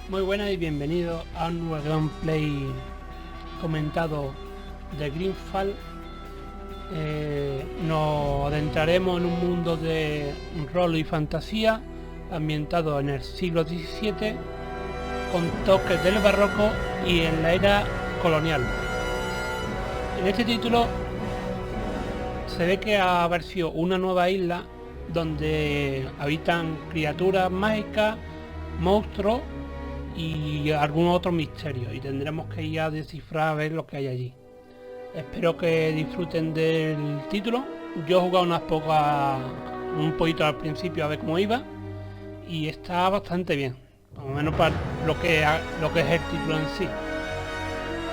Muy buenas y bienvenidos a un nuevo gameplay comentado de Greedfall. Nos adentraremos en un mundo de rol y fantasía ambientado en el siglo XVII con toques del barroco y en la era colonial. En este título se ve que ha aparecido una nueva isla donde habitan criaturas mágicas, monstruos y algunos otros misterios, y tendremos que ir a descifrar a ver lo que hay allí. Espero que disfruten del título. Yo he jugado un poquito al principio a ver cómo iba y está bastante bien, por lo menos para lo que es el título en sí.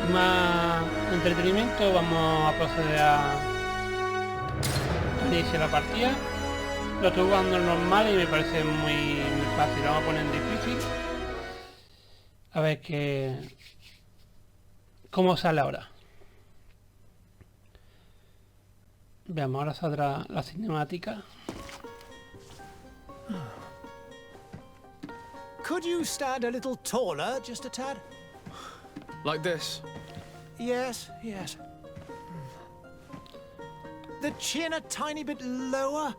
Sin más entretenimiento, vamos a proceder a iniciar la partida. Lo estoy jugando en normal y me parece muy fácil. Vamos a poner en difícil. A ver cómo sale ahora. Veamos, ahora saldrá la cinemática. Could you stand a little taller, just a tad? Like this? Yes. The chin a tiny bit lower.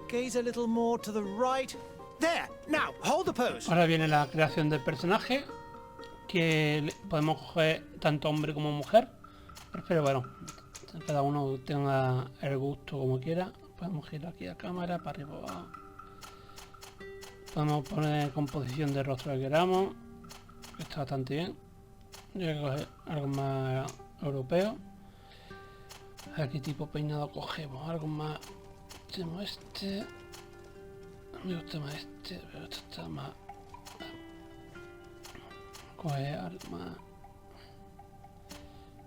Gaze a little more to the right. There! Now, hold the pose. Ahora viene la creación del personaje, que podemos coger tanto hombre como mujer. Pero bueno, cada uno tenga el gusto como quiera. Podemos girar aquí la cámara para arriba abajo. Podemos poner composición de rostro que queramos, que está bastante bien. Yo voy a coger algo más europeo. A ver qué tipo de peinado cogemos. Algo más... Tenemos este... Me gusta más este, pero este está más... Coger algo más...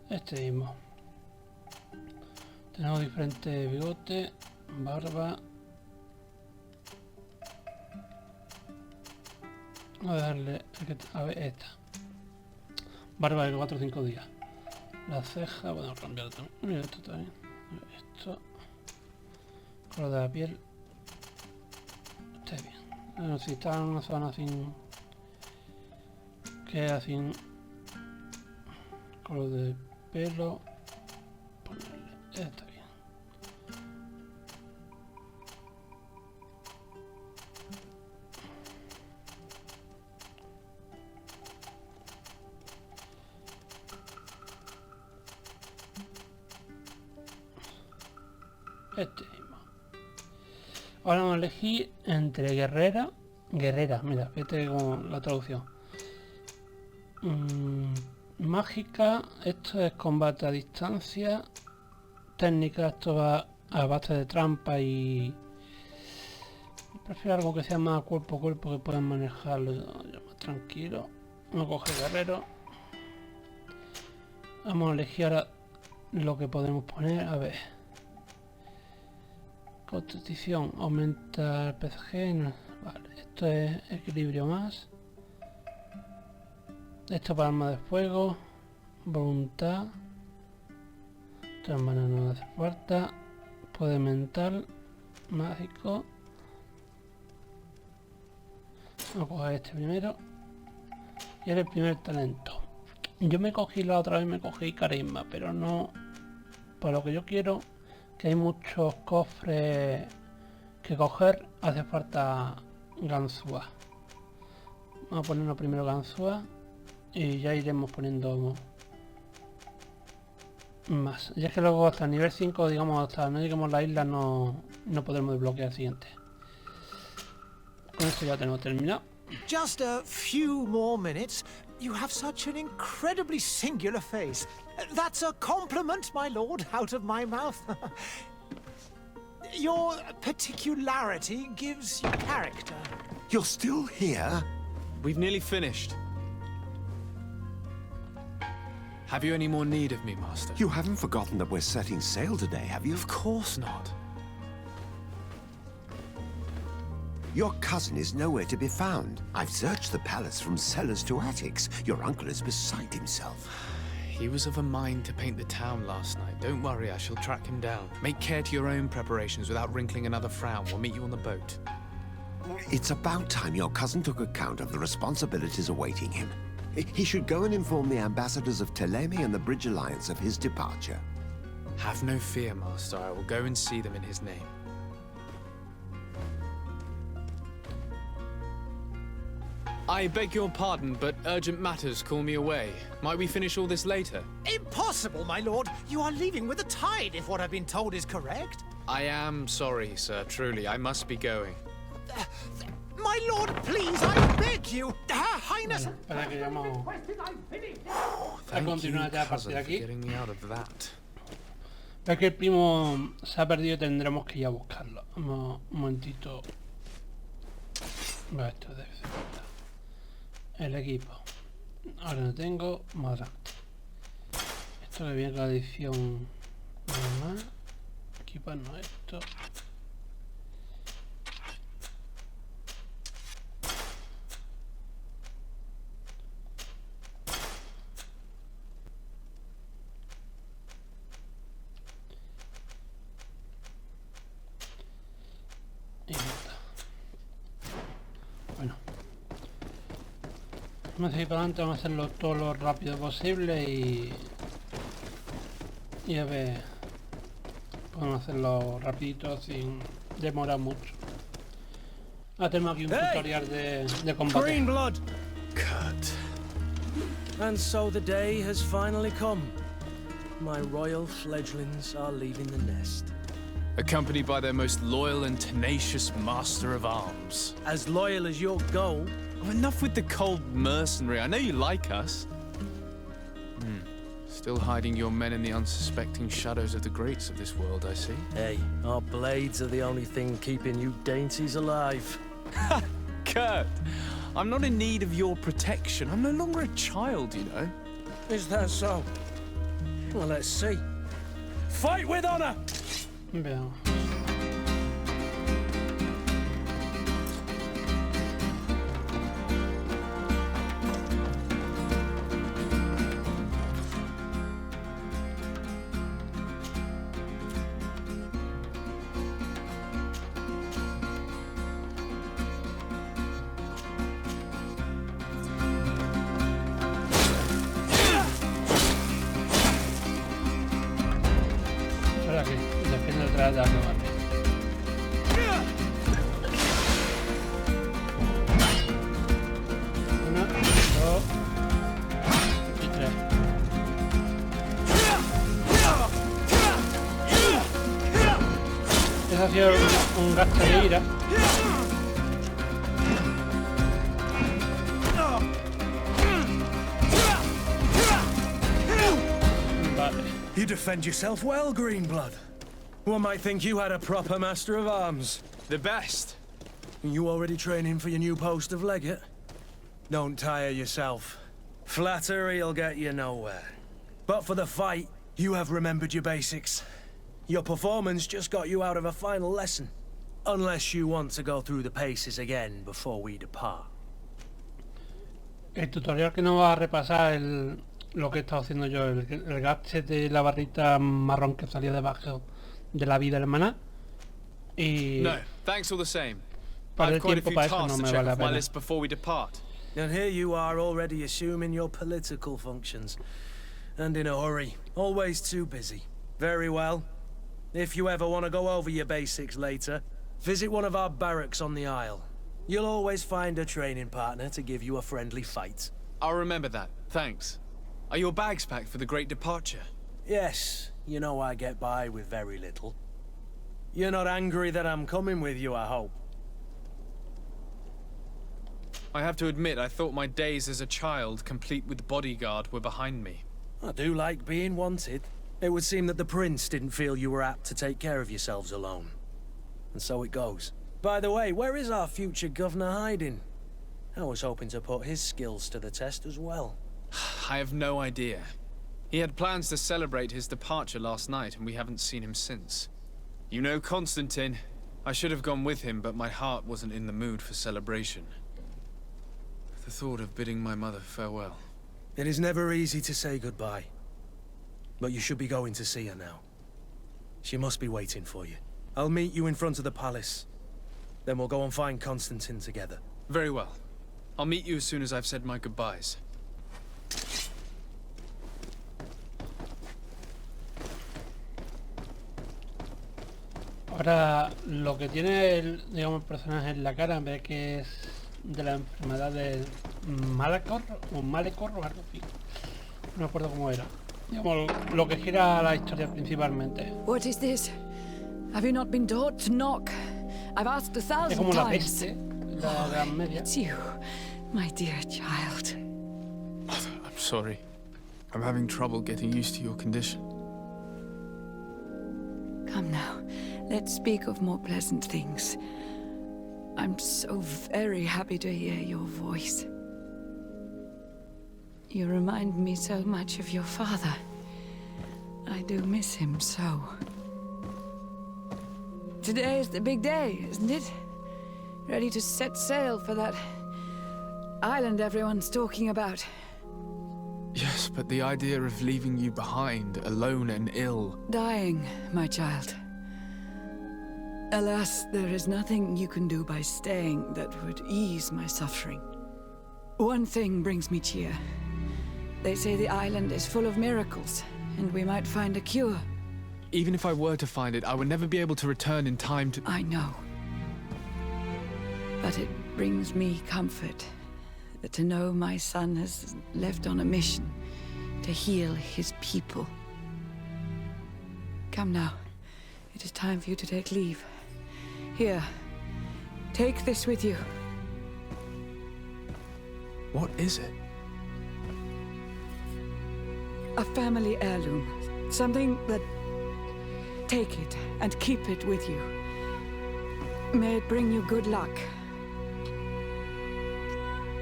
Este mismo. Tenemos diferentes bigotes, barba. Voy a darle a ver esta. Barba de 4 o 5 días. La ceja, podemos cambiar también. Mira, esto también. Esto. Color de la piel. Está bien. Bueno, si está en una zona sin... Queda sin... Color de pelo. Ponerle. Está bien. Este mismo. Ahora vamos a elegir entre guerrera, mira, fíjate con la traducción. Mágica, esto es combate a distancia. Técnica, esto va a base de trampa y... Prefiero algo que sea más cuerpo a cuerpo, que puedan manejarlo yo más tranquilo. Vamos a coger guerrero. Vamos a elegir ahora lo que podemos poner, a ver. Constitución, aumenta el PSG. Vale, esto es equilibrio más. Esto para arma de fuego. Voluntad. Tres manos no hace falta. Poder mental. Mágico. Vamos a coger este primero. Y era el primer talento. Yo me cogí la otra vez, me cogí carisma, pero no para lo que yo quiero. Que hay muchos cofres que coger, hace falta ganzúa. Vamos a ponerlo primero ganzúa y ya iremos poniendo más. Ya es que luego hasta el nivel 5, digamos, hasta no lleguemos a la isla no podremos desbloquear el siguiente. Con esto ya tenemos terminado. Just a few more minutes. You have such an incredibly singular face. That's a compliment, my lord, out of my mouth. Your particularity gives you character. You're still here? We've nearly finished. Have you any more need of me, Master? You haven't forgotten that we're setting sail today, have you? Of course not. Your cousin is nowhere to be found. I've searched the palace from cellars to attics. Your uncle is beside himself. He was of a mind to paint the town last night. Don't worry, I shall track him down. Make care to your own preparations without wrinkling another frown. We'll meet you on the boat. It's about time your cousin took account of the responsibilities awaiting him. He should go and inform the ambassadors of Teleme and the Bridge Alliance of his departure. Have no fear, Master. I will go and see them in his name. I beg your pardon, but urgent matters call me away. Might we finish all this later? Impossible, my lord! You are leaving with the tide, if what I've been told is correct. I am sorry, sir. Truly, I must be going. My lord, please, I beg you! Her Highness... Espera que llamo a Thank you, continuar ya a cousin, partir de for aquí. getting me out of that. Ve que el primo se ha perdido y tendremos que ir a buscarlo. Un momentito. Va, esto debe ser falta. El equipo. Ahora no tengo. Más adelante. Esto que viene con la edición normal. Equiparnos esto. Y ya está. Bueno. Vamos a seguir para adelante, vamos a hacerlo todo lo rápido posible y a ver, podemos hacerlo rapidito sin demorar mucho. Ahora tenemos aquí un tutorial de combate. Green blood. Kurt. And so the day has finally come. My royal fledglings are leaving the nest. Accompanied by their most loyal and tenacious master of arms. As loyal as your goal. Oh, enough with the cold mercenary. I know you like us. Still hiding your men in the unsuspecting shadows of the greats of this world, I see. Hey, our blades are the only thing keeping you dainties alive. Kurt, I'm not in need of your protection. I'm no longer a child, you know. Is that so? Well, let's see. Fight with honor! Veamos. Ahora que depende detrás de la que vale. Una, dos y tres. Ese ha sido un gasto de ira. Vale. You defend yourself well, Greenblood. One might think you had a proper master of arms. The best. You already training for your new post of legate? Don't tire yourself. Flattery'll get you nowhere. But for the fight, you have remembered your basics. Your performance just got you out of a final lesson. Unless you want to go through the paces again before we depart. El tutorial que nos va a repasar lo que he estado haciendo yo, el gache de la barrita marrón que salió debajo de la vida hermana. Y No, thanks all the same. para I've el quite a tiempo few para eso no tasks to me check vale la off my pena. list before we depart. And here you are already assuming your political functions. And in a hurry. Always too busy. Very well. If you ever want to go over your basics later, visit one of our barracks on the Isle. You'll always find a training partner to give you a friendly fight. I'll remember that. Thanks. Are your bags packed for the great departure? Yes, you know I get by with very little. You're not angry that I'm coming with you, I hope. I have to admit, I thought my days as a child, complete with bodyguard, were behind me. I do like being wanted. It would seem that the prince didn't feel you were apt to take care of yourselves alone. And so it goes. By the way, where is our future governor hiding? I was hoping to put his skills to the test as well. I have no idea. He had plans to celebrate his departure last night, and we haven't seen him since. You know Constantine. I should have gone with him, but my heart wasn't in the mood for celebration. The thought of bidding my mother farewell. It is never easy to say goodbye. But you should be going to see her now. She must be waiting for you. I'll meet you in front of the palace. Then we'll go and find Constantine together. Very well. I'll meet you as soon as I've said my goodbyes. Ahora, lo que tiene el, digamos, el personaje en la cara, en vez que es de la enfermedad de malichor o algo así. No me acuerdo cómo era. Digamos, lo que gira la historia principalmente. What is this? Have you not been taught to knock? I've asked 1,000 Es como la times. peste, la Edad Media. It's you, my dear child. I'm sorry. I'm having trouble getting used to your condition. Come now, let's speak of more pleasant things. I'm so very happy to hear your voice. You remind me so much of your father. I do miss him so. Today is the big day, isn't it? Ready to set sail for that island everyone's talking about. Yes, but the idea of leaving you behind, alone and ill... Dying, my child. Alas, there is nothing you can do by staying that would ease my suffering. One thing brings me cheer. They say the island is full of miracles, and we might find a cure. Even if I were to find it, I would never be able to return in time to... I know. But it brings me comfort to know my son has left on a mission to heal his people. Come now. It is time for you to take leave. Here, take this with you. What is it? A family heirloom. Something that... Take it and keep it with you. May it bring you good luck.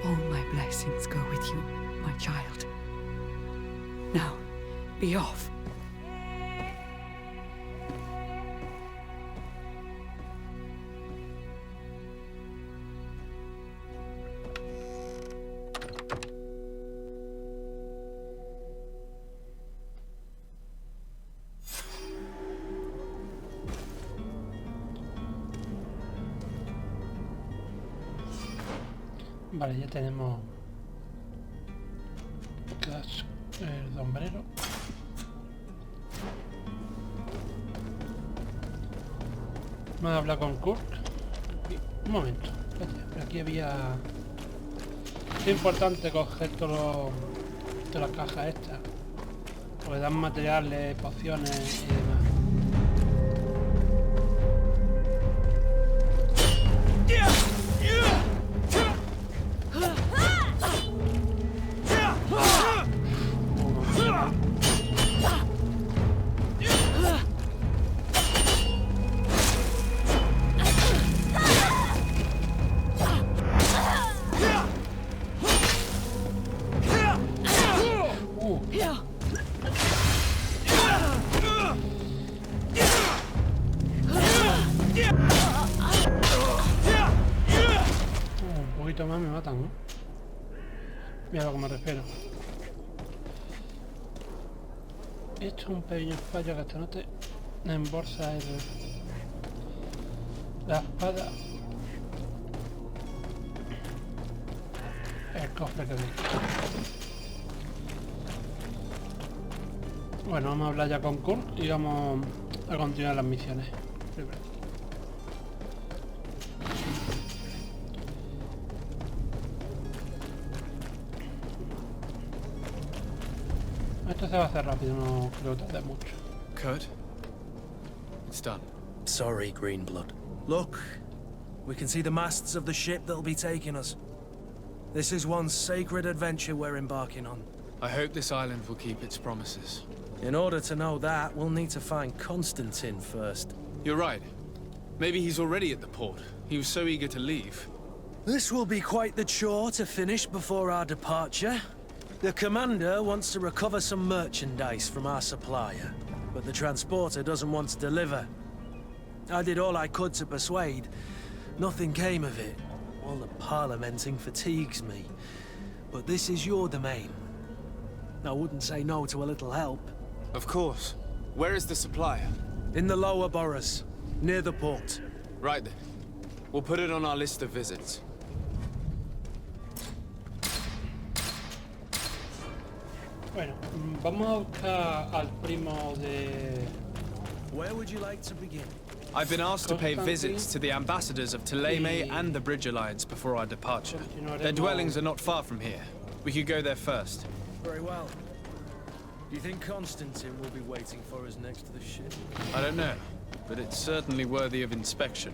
All my blessings go with you, my child. Now, be off. Vale, ya tenemos el sombrero. Vamos a hablar con Kurt. Un momento, espérate, aquí había... Es importante coger todas las cajas estas, porque dan materiales, pociones y demás. Más me matan, ¿no? Mira a lo que me refiero. Esto es un pequeño fallo que hasta no te embolsa la espada. El cofre que vi. Bueno, vamos a hablar ya con Kurt y vamos a continuar las misiones. Esto se va a hacer rápido, no creo que tarde mucho. Kurt? It's done. Sorry, Greenblood. Look, we can see the masts of the ship that'll be taking us. This is one sacred adventure we're embarking on. I hope this island will keep its promises. In order to know that, we'll need to find Constantine first. You're right. Maybe he's already at the port. He was so eager to leave. This will be quite the chore to finish before our departure. The commander wants to recover some merchandise from our supplier, but the transporter doesn't want to deliver. I did all I could to persuade. Nothing came of it. All the parliamenting fatigues me. But this is your domain. I wouldn't say no to a little help. Of course. Where is the supplier? In the lower boroughs, near the port. Right then. We'll put it on our list of visits. Bueno, vamos a buscar al primo de... Where would you like to begin? I've been asked to pay visits to the ambassadors of Teer and the Bridge Alliance before our departure. Their dwellings are not far from here. We could go there first. Very well. Do you think Constantine will be waiting for us next to the ship? I don't know, but it's certainly worthy of inspection.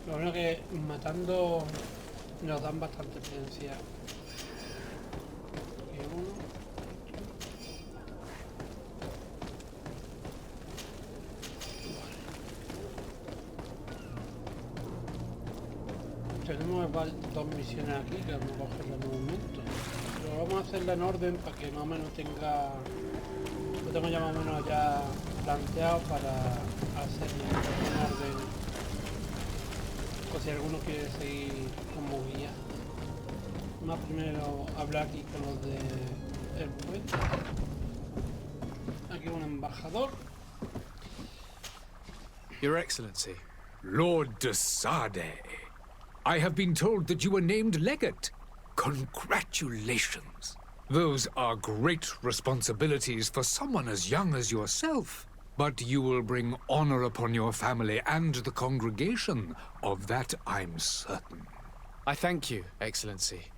Lo bueno que matando nos dan bastante experiencia. Y uno. Vale. Tenemos dos misiones aquí que vamos a cogerlas en un momento. Pero vamos a hacerla en orden para que más o menos tenga... Lo tengo ya más o menos ya planteado para hacerlo en orden. O si alguno quiere seguir como guía. Más primero hablar aquí con los de el puente. Aquí un embajador. Your Excellency. Lord de Sade, I have been told that you were named legate. Congratulations. Those are great responsibilities for someone as young as yourself. But you will bring honor upon your family and the congregation. Of that I'm certain. I thank you, Excellency.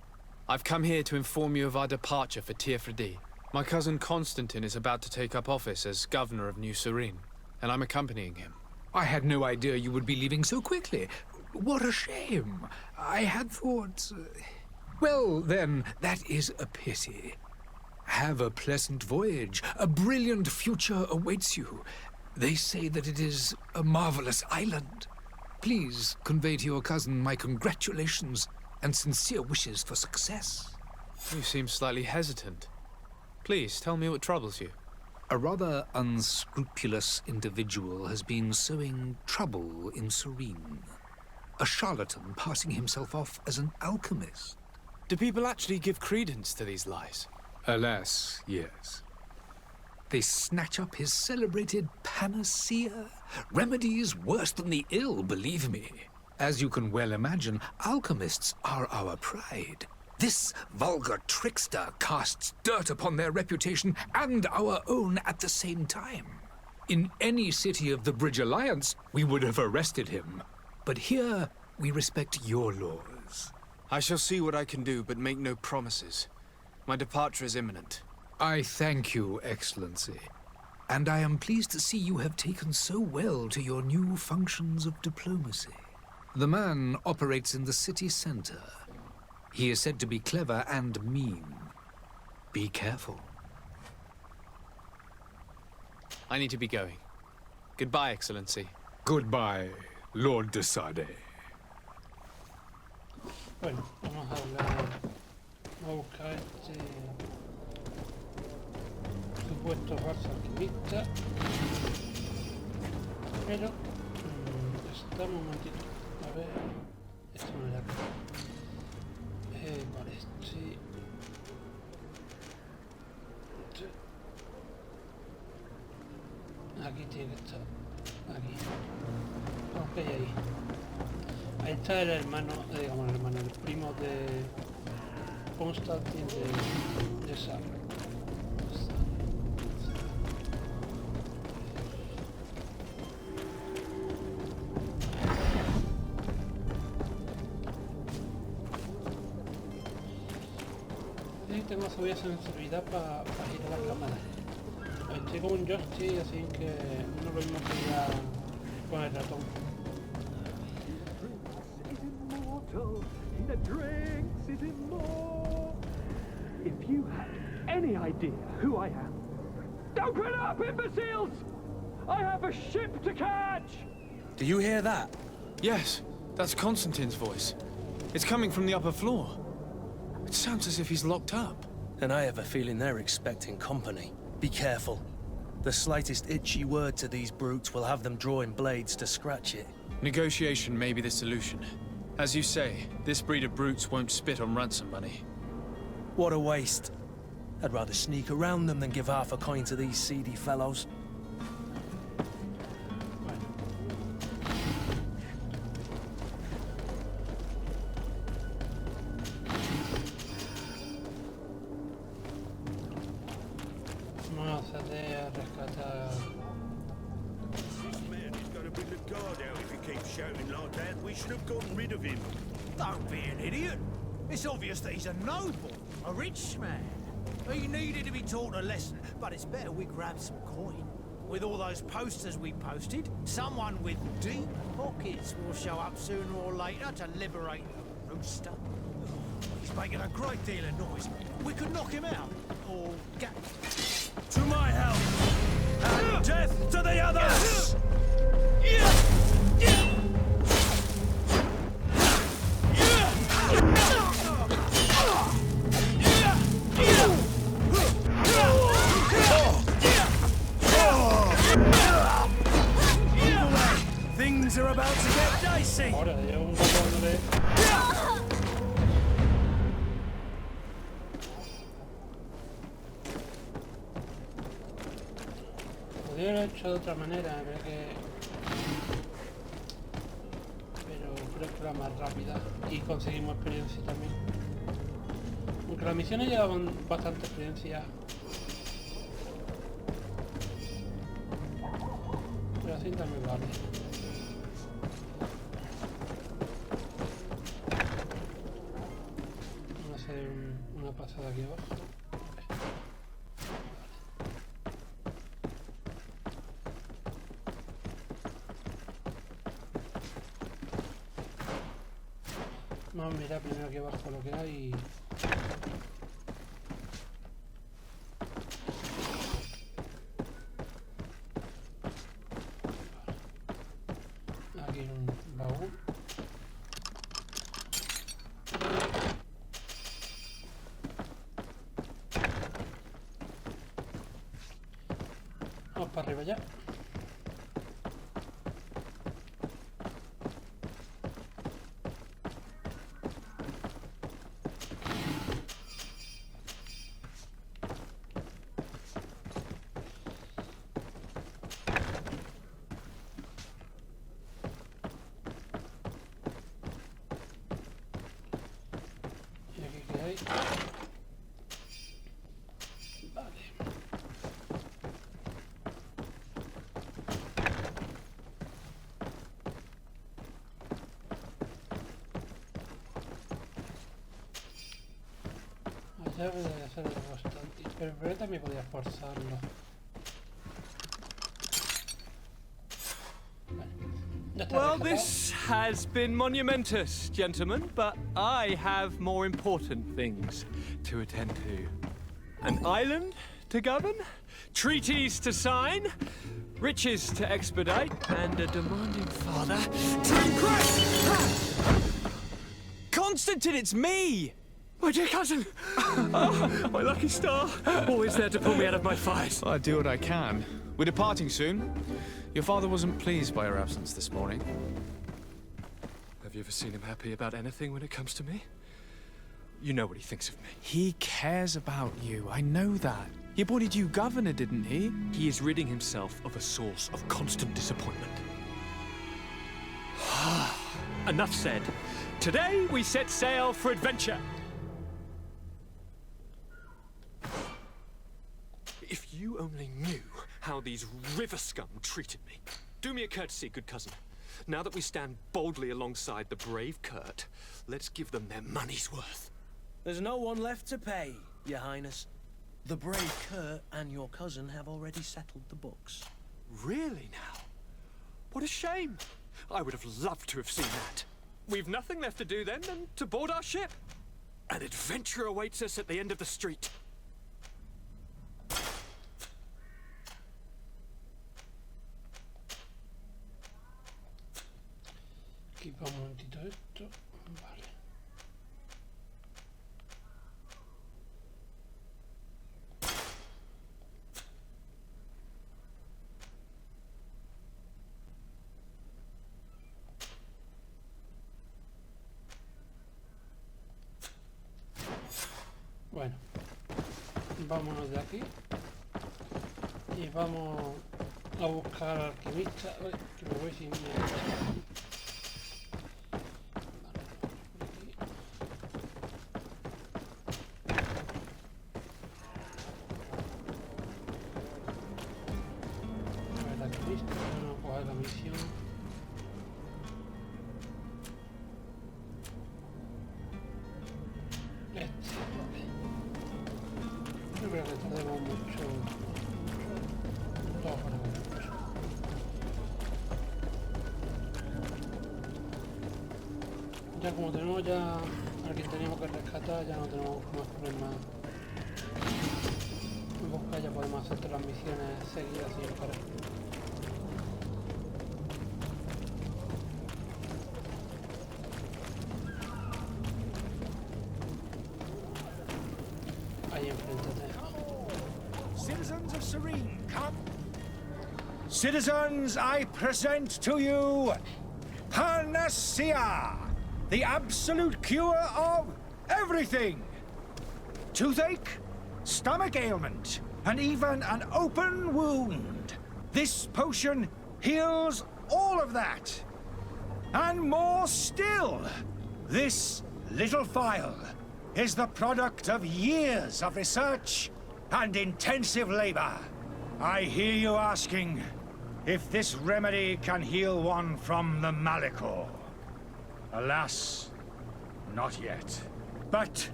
I've come here to inform you of our departure for Teer Fradee. My cousin Constantine is about to take up office as governor of New Serene, and I'm accompanying him. I had no idea you would be leaving so quickly. What a shame. I had thought... Well, then, that is a pity. Have a pleasant voyage. A brilliant future awaits you. They say that it is a marvelous island. Please convey to your cousin my congratulations and sincere wishes for success. You seem slightly hesitant. Please, tell me what troubles you. A rather unscrupulous individual has been sowing trouble in Serene. A charlatan passing himself off as an alchemist. Do people actually give credence to these lies? Alas, yes. They snatch up his celebrated panacea. Remedies worse than the ill, believe me. As you can well imagine, alchemists are our pride. This vulgar trickster casts dirt upon their reputation and our own at the same time. In any city of the Bridge Alliance, we would have arrested him. But here, we respect your laws. I shall see what I can do, but make no promises. My departure is imminent. I thank you, Excellency. And I am pleased to see you have taken so well to your new functions of diplomacy. The man operates in the city center. He is said to be clever and mean. Be careful. I need to be going. Goodbye, Excellency. Goodbye, Lord de Sade. Bueno, vamos a hablar... Vamos a buscar este... supuesto falso alquimista. Pero... estamos un momentito. A ver... Esto no era... vale, este... Aquí tiene que estar. Aquí. Ok, ahí. Ahí está el hermano, digamos el hermano, el primo de Constantine de Sar. Sí, tengo subida sensibilidad para girar la cámara. Estoy con un joystick, así que no lo mismo que ya con el ratón. If you had any idea who I am? Open up, imbeciles! I have a ship to catch! Do you hear that? Yes, that's Constantine's voice. It's coming from the upper floor. It sounds as if he's locked up. And I have a feeling they're expecting company. Be careful. The slightest itchy word to these brutes will have them drawing blades to scratch it. Negotiation may be the solution. As you say, this breed of brutes won't spit on ransom money. What a waste. I'd rather sneak around them than give half a coin to these seedy fellows. Vamos a rescatar. This man is gonna bring the guard out if he keeps shouting like that. We should have gotten rid of him. Don't be an idiot. It's obvious that he's a noble, a rich man. He needed to be taught a lesson, but it's better we grab some coin. With all those posters we posted, someone with deep pockets will show up sooner or later to liberate the rooster. He's making a great deal of noise. We could knock him out, or get... To my help! And death to the others! Things are about to get dicey! Ahora, llevo un poco de... Podría haberlo hecho de otra manera, creo que... Pero creo que era más rápida y conseguimos experiencia también. Aunque las misiones llevaban bastante experiencia. Pero así también vale. Vamos a hacer una pasada aquí abajo. Vamos a mirar primero aquí abajo lo que hay y... Aquí un baúl. Vamos para arriba ya. Ya podría hacer bastante, pero también podía forzarlo. Well, this has been monumentous, gentlemen, but I have more important things to attend to. An island to govern, treaties to sign, riches to expedite, and a demanding father to impress! Constantine, it's me! My dear cousin! Oh, my lucky star! Always there to pull me out of my fight. I do what I can. We're departing soon. Your father wasn't pleased by your absence this morning. Have you ever seen him happy about anything when it comes to me? You know what he thinks of me. He cares about you, I know that. He appointed you governor, didn't he? He is ridding himself of a source of constant disappointment. Enough said. Today we set sail for adventure. If you only knew how these river scum treated me. Do me a courtesy, good cousin. Now that we stand boldly alongside the brave Kurt, let's give them their money's worth. There's no one left to pay, Your Highness. The brave Kurt and your cousin have already settled the books. Really now? What a shame. I would have loved to have seen that. We've nothing left to do then than to board our ship. An adventure awaits us at the end of the street. Vámonos de aquí. Y vamos a buscar al alquimista. Uy, que me voy sin miedo. El alquimista, vamos a coger la misión. Yo creo que tardemos mucho. Ya como tenemos ya a quien teníamos que rescatar, ya no tenemos más problemas. En busca ya podemos hacer todas las misiones seguidas sin parar. Ahí enfrente. Citizens of Serene, come. Citizens, I present to you Panacea, the absolute cure of everything. Toothache, stomach ailment, and even an open wound. This potion heals all of that. And more still, this little phial is the product of years of research and intensive labor. I hear you asking if this remedy can heal one from the malichor. Alas, not yet. But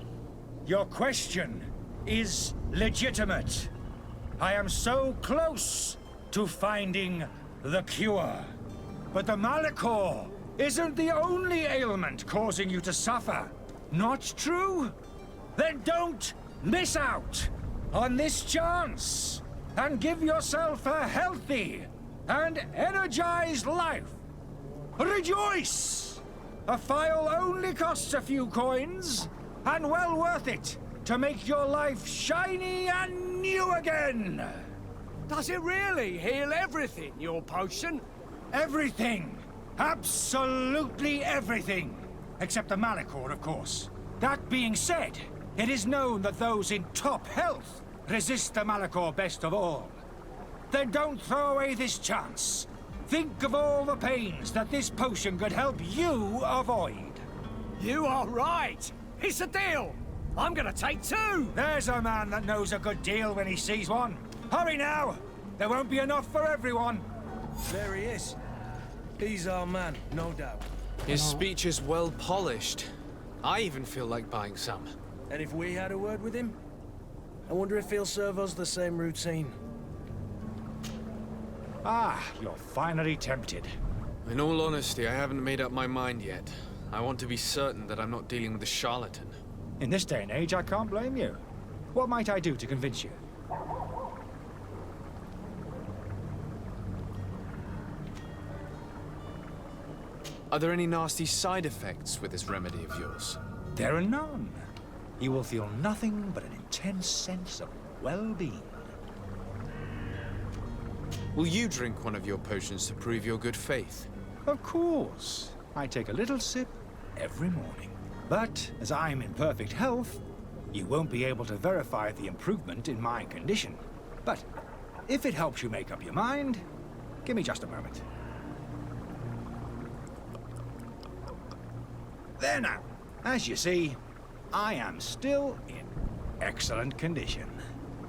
your question is legitimate. I am so close to finding the cure. But the malichor isn't the only ailment causing you to suffer. Not true? Then don't miss out on this chance and give yourself a healthy and energized life. Rejoice! A phial only costs a few coins, and well worth it to make your life shiny and new again. Does it really heal everything, your potion? Everything. Absolutely everything. Except the malichor, of course. That being said, it is known that those in top health resist the malichor best of all. Then don't throw away this chance. Think of all the pains that this potion could help you avoid. You are right. It's a deal. I'm gonna take two. There's a man that knows a good deal when he sees one. Hurry now. There won't be enough for everyone. There he is. He's our man, no doubt. His speech is well polished. I even feel like buying some. And if we had a word with him? I wonder if he'll serve us the same routine. Ah, you're finally tempted. In all honesty, I haven't made up my mind yet. I want to be certain that I'm not dealing with a charlatan. In this day and age, I can't blame you. What might I do to convince you? Are there any nasty side effects with this remedy of yours? There are none. You will feel nothing but an intense sense of well-being. Will you drink one of your potions to prove your good faith? Of course. I take a little sip every morning. But as I'm in perfect health, you won't be able to verify the improvement in my condition. But if it helps you make up your mind, give me just a moment. There now. As you see, I am still in excellent condition.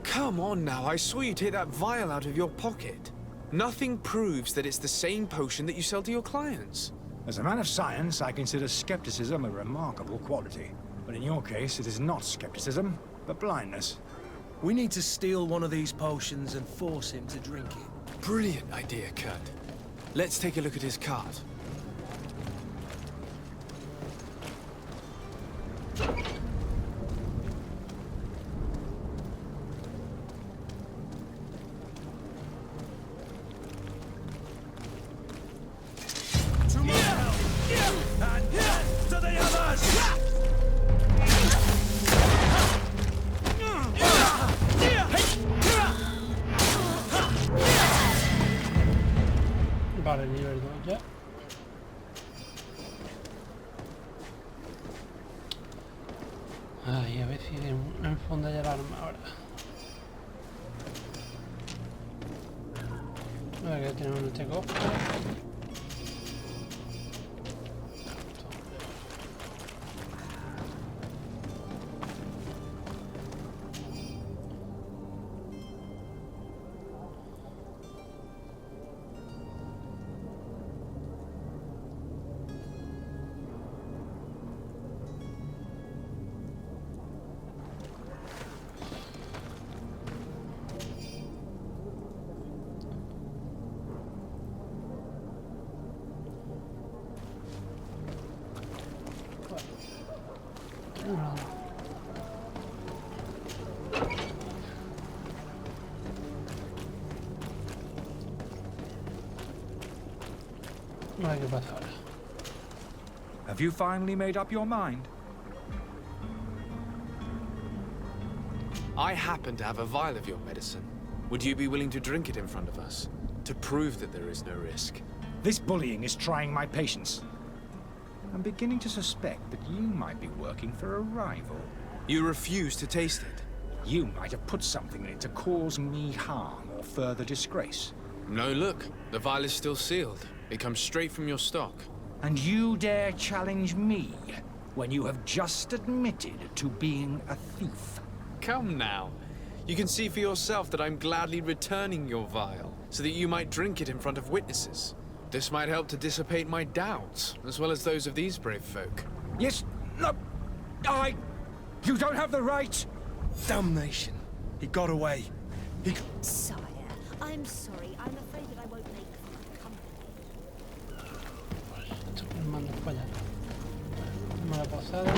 Come on now, I saw you take that vial out of your pocket. Nothing proves that it's the same potion that you sell to your clients. As a man of science, I consider skepticism a remarkable quality. But in your case, it is not skepticism, but blindness. We need to steal one of these potions and force him to drink it. Brilliant idea, Kurt. Let's take a look at his cart. Vale, nivel 2 ya. Ay, a ver si enfonda ya el arma ahora. Vale, que tenemos este cofre. Vale, ¿qué pasa ahora? Have you finally made up your mind? I happen to have a vial of your medicine. Would you be willing to drink it in front of us? To prove that there is no risk? This bullying is trying my patience. I'm beginning to suspect that you might be working for a rival. You refuse to taste it? You might have put something in it to cause me harm or further disgrace. No, look. The vial is still sealed. It comes straight from your stock. And you dare challenge me when you have just admitted to being a thief? Come now. You can see for yourself that I'm gladly returning your vial, so that you might drink it in front of witnesses. This might help to dissipate my doubts, as well as those of these brave folk. Yes, no, you don't have the right! Damnation. He got away. Sire, I'm sorry. I'm afraid that I won't make company. Esto que nos manda para allá. Toma la posada.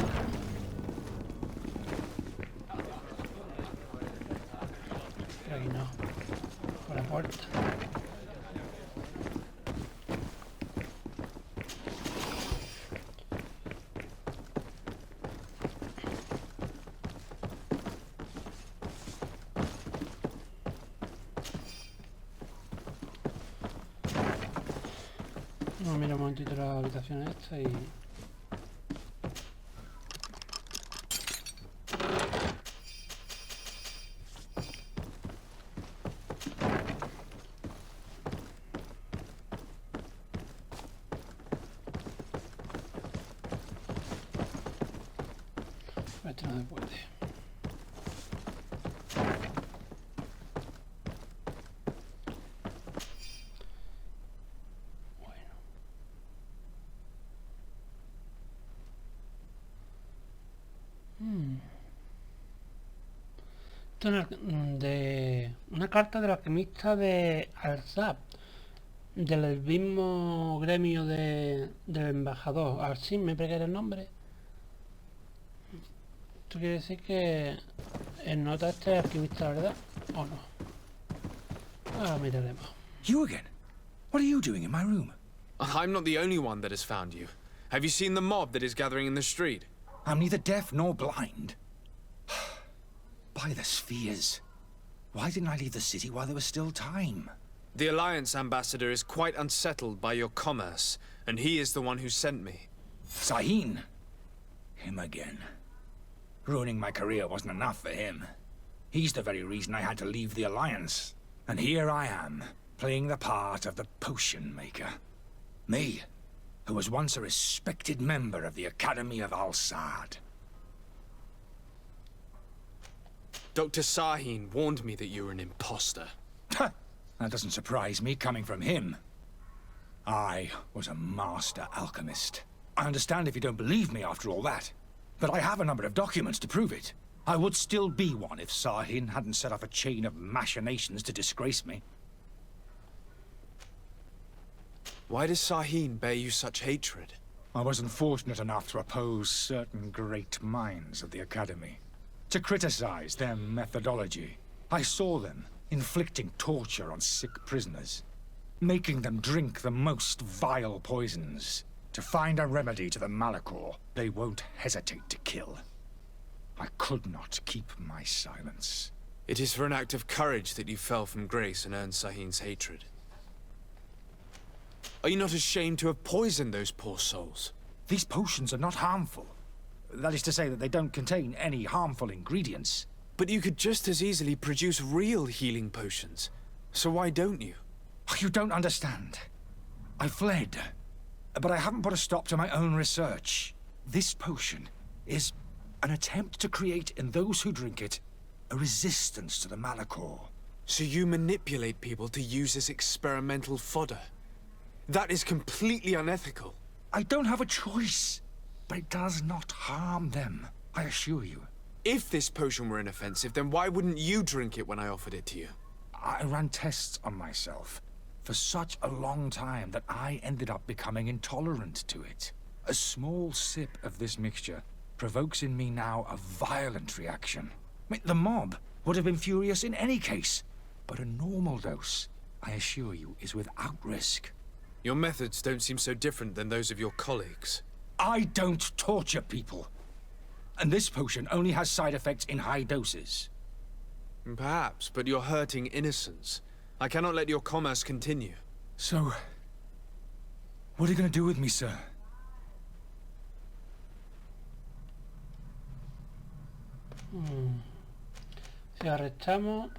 Por aquí no. Por la puerta. No, mira un momentito la habitación esta y... Este no se puede. De una carta del alquimista de Alzab, del mismo gremio del embajador Alcim, me parece que era el nombre. Esto quiere decir que el nota este alquimista, ¿verdad? ¿O no? Ahora miraremos. You again? What are you doing in my room? I'm not the only one that has found you. Have you seen the mob that is gathering in the street? I'm neither deaf nor blind. By the spheres. Why didn't I leave the city while there was still time? The Alliance ambassador is quite unsettled by your commerce, and he is the one who sent me. Sahin. Him again. Ruining my career wasn't enough for him. He's the very reason I had to leave the Alliance. And here I am, playing the part of the potion maker. Me, who was once a respected member of the Academy of Al-Sad. Dr. Sahin warned me that you were an imposter. That doesn't surprise me, coming from him. I was a master alchemist. I understand if you don't believe me after all that, but I have a number of documents to prove it. I would still be one if Sahin hadn't set off a chain of machinations to disgrace me. Why does Sahin bear you such hatred? I wasn't fortunate enough to oppose certain great minds of the Academy. To criticize their methodology. I saw them inflicting torture on sick prisoners, making them drink the most vile poisons. To find a remedy to the malichor, they won't hesitate to kill. I could not keep my silence. It is for an act of courage that you fell from grace and earned Sahin's hatred. Are you not ashamed to have poisoned those poor souls? These potions are not harmful. That is to say that they don't contain any harmful ingredients. But you could just as easily produce real healing potions. So why don't you? You don't understand. I fled, but I haven't put a stop to my own research. This potion is an attempt to create in those who drink it a resistance to the malichor. So you manipulate people to use as experimental fodder? That is completely unethical. I don't have a choice, but it does not harm them, I assure you. If this potion were inoffensive, then why wouldn't you drink it when I offered it to you? I ran tests on myself for such a long time that I ended up becoming intolerant to it. A small sip of this mixture provokes in me now a violent reaction. I mean, the mob would have been furious in any case, but a normal dose, I assure you, is without risk. Your methods don't seem so different than those of your colleagues. I don't torture people. And this potion only has side effects in high doses. Perhaps, but you're hurting innocents. I cannot let your commerce continue. So, what are you going to do with me, sir? Si arrestamos,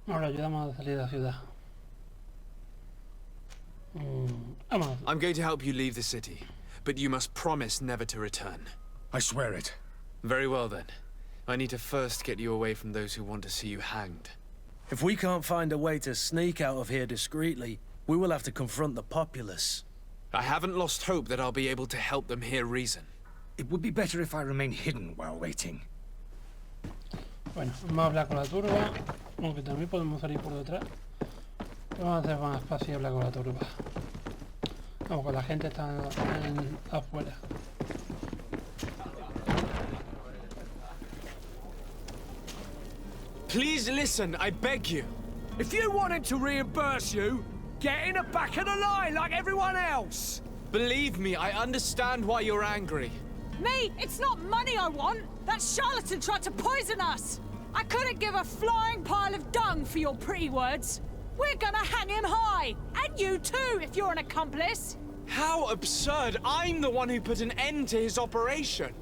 ahora ayudamos a salir de la ciudad. Vamos. I'm going to help you leave the city, but you must promise never to return. I swear it. Very well then. I need to first get you away from those who want to see you hanged. If we can't find a way to sneak out of here discreetly, we will have to confront the populace. I haven't lost hope that I'll be able to help them hear reason. It would be better if I remain hidden while waiting. Bueno, vamos a hablar con la turba, aunque también podemos salir por detrás. Vamos a hacer más fácil hablar con la turba. Vamos, con la gente está afuera. Please listen, I beg you. If you wanted to reimburse you, get in the back of the line like everyone else. Believe me, I understand why you're angry. Me? It's not money I want. That charlatan tried to poison us. I couldn't give a flying pile of dung for your pretty words. We're gonna hang him high. And you too, if you're an accomplice. How absurd! I'm the one who put an end to his operation.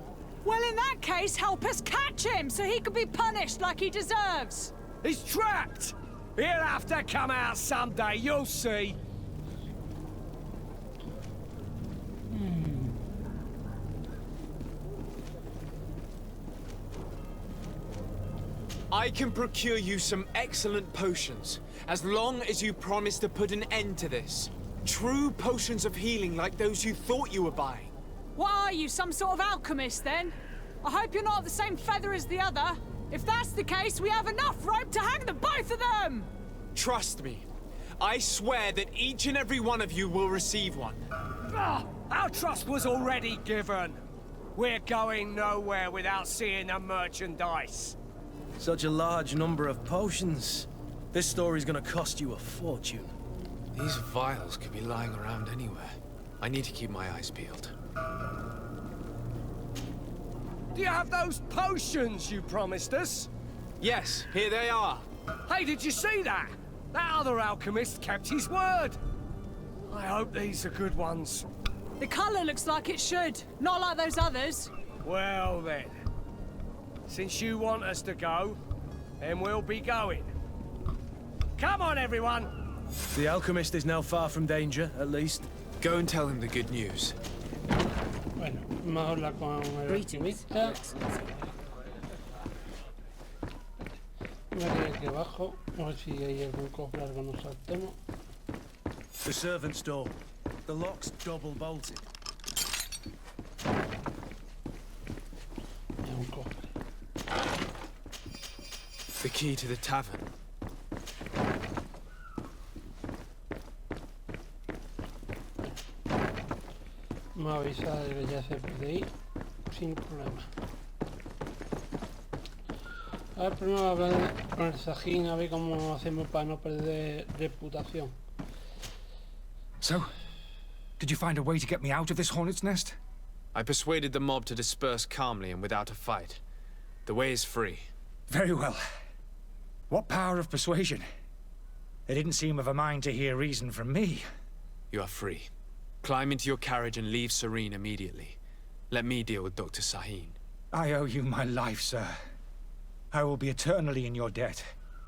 Well, in that case, help us catch him so he can be punished like he deserves. He's trapped. He'll have to come out someday, you'll see. I can procure you some excellent potions, as long as you promise to put an end to this. True potions of healing like those you thought you were buying. What are you, some sort of alchemist then? I hope you're not the same feather as the other. If that's the case, we have enough rope to hang the both of them! Trust me. I swear that each and every one of you will receive one. Our trust was already given. We're going nowhere without seeing the merchandise. Such a large number of potions. This story's gonna cost you a fortune. These vials could be lying around anywhere. I need to keep my eyes peeled. Do you have those potions you promised us? Yes, here they are. Hey, did you see that? That other alchemist kept his word. I hope these are good ones. The colour looks like it should, not like those others. Well then. Since you want us to go, then we'll be going. Come on, everyone! The alchemist is now far from danger, at least. Go and tell him the good news. Bueno, vamos a hablar con el alquimista. Voy a ir aquí abajo, a ver si hay algún cofre, algo nos saltemos. The servant's door. The lock's double bolted. Hay un cofre. The key to the tavern. Me ha avisado de que ya se puede ir sin problema. A ver, primero hablar con el Sajín, a ver cómo hacemos para no perder reputación. So, did you find a way to get me out of this hornet's nest? I persuaded the mob to disperse calmly and without a fight. The way is free. Very well. What power of persuasion? They didn't seem of a mind to hear reason from me. You are free. Climb into your carriage and leave Serene immediately. Let me deal with Dr. Sahin. I owe you my life, sir. I will be eternally in your debt.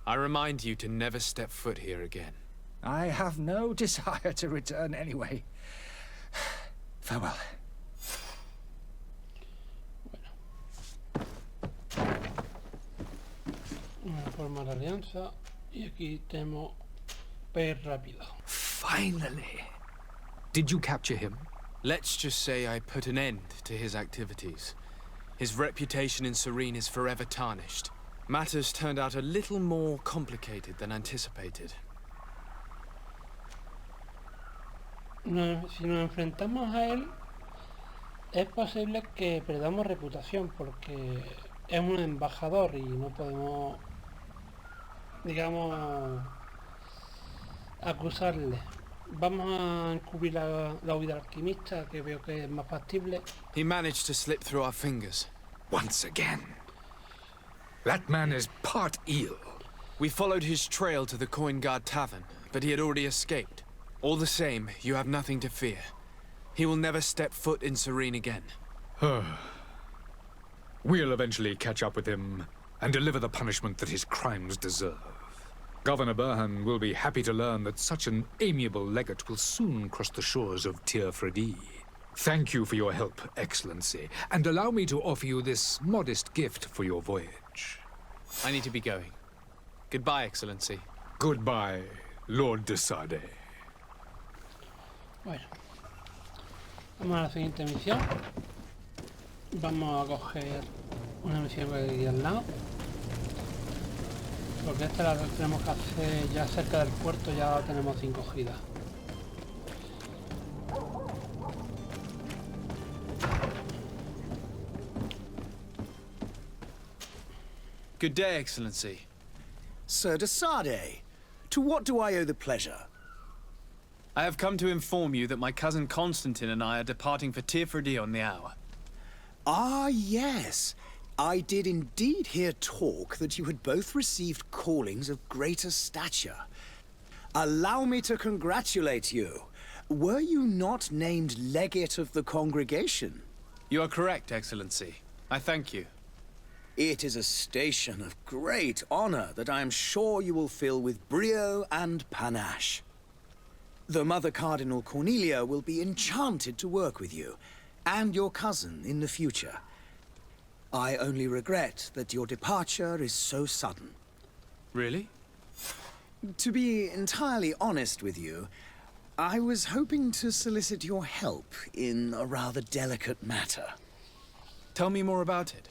I remind you to never step foot here again. I have no desire to return anyway. Farewell. Bueno, formar alianza y aquí tenemos per rápido. Finally. Did you capture him? Let's just say I put an end to his activities. His reputation in Serene is forever tarnished. Matters turned out a little more complicated than anticipated. No, si nos enfrentamos a él, es posible que perdamos reputación porque es un embajador y no podemos, digamos, acusarle. Vamos a encubrir la huida alquimista, que veo que es más factible. He managed to slip through our fingers. Once again. That man is part eel. We followed his trail to the Coin Guard Tavern, but he had already escaped. All the same, you have nothing to fear. He will never step foot in Serene again. We'll eventually catch up with him and deliver the punishment that his crimes deserve. Governor Burhan will be happy to learn that such an amiable legate will soon cross the shores of Teer Fradee. Thank you for your help, Excellency, and allow me to offer you this modest gift for your voyage. I need to be going. Goodbye, Excellency. Goodbye, Lord de Sade. Bueno, vamos a la siguiente misión. Vamos a coger una misión que hay aquí al lado. Porque esta la tenemos que hacer ya cerca del puerto, ya tenemos 5 giras. Good day, Excellency. Sir de Sade, to what do I owe the pleasure? I have come to inform you that my cousin Constantine and I are departing for Teer Fradee on the hour. Ah, yes. I did indeed hear talk that you had both received callings of greater stature. Allow me to congratulate you. Were you not named legate of the congregation? You are correct, Excellency. I thank you. It is a station of great honor that I am sure you will fill with brio and panache. The Mother Cardinal Cornelia will be enchanted to work with you, and your cousin in the future. I only regret that your departure is so sudden. Really? To be entirely honest with you, I was hoping to solicit your help in a rather delicate matter. Tell me more about it,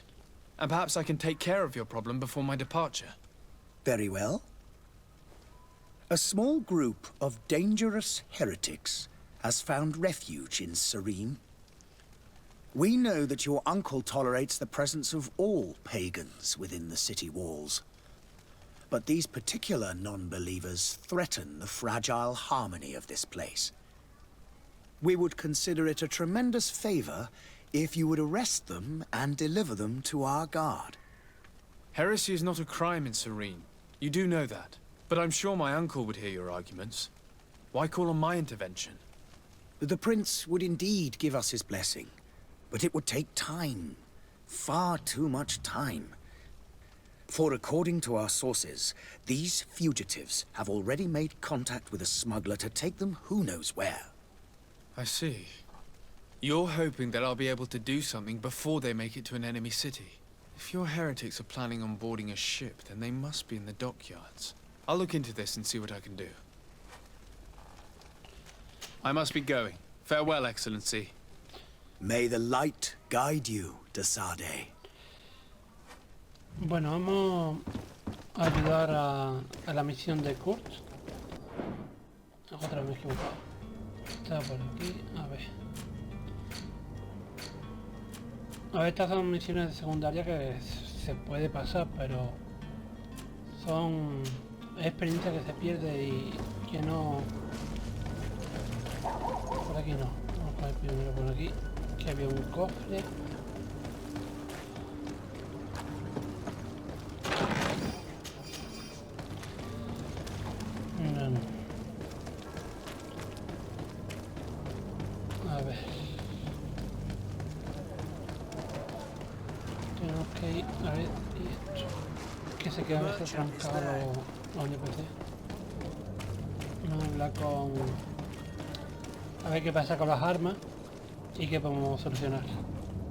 and perhaps I can take care of your problem before my departure. Very well. A small group of dangerous heretics has found refuge in Serene. We know that your uncle tolerates the presence of all pagans within the city walls. But these particular non-believers threaten the fragile harmony of this place. We would consider it a tremendous favor if you would arrest them and deliver them to our guard. Heresy is not a crime in Serene. You do know that. But I'm sure my uncle would hear your arguments. Why call on my intervention? The Prince would indeed give us his blessing, but it would take time. Far too much time. For according to our sources, these fugitives have already made contact with a smuggler to take them who knows where. I see. You're hoping that I'll be able to do something before they make it to an enemy city. If your heretics are planning on boarding a ship, then they must be in the dockyards. I'll look into this and see what I can do. I must be going. Farewell, Excellency. May the light guide you, de Sade. Bueno, vamos a ayudar a la misión de Kurt. Otra vez me he equivocado. Está por aquí, a ver. A ver, estas son misiones de secundaria que se puede pasar, pero son experiencia que se pierde y que no... Por aquí no. Vamos a poner primero por aquí, que había un cofre. No. A ver. Tenemos que ir a ver esto. que se queda a veces trancado los NPC. Vamos a hablar con... a ver qué pasa con las armas y qué podemos solucionar.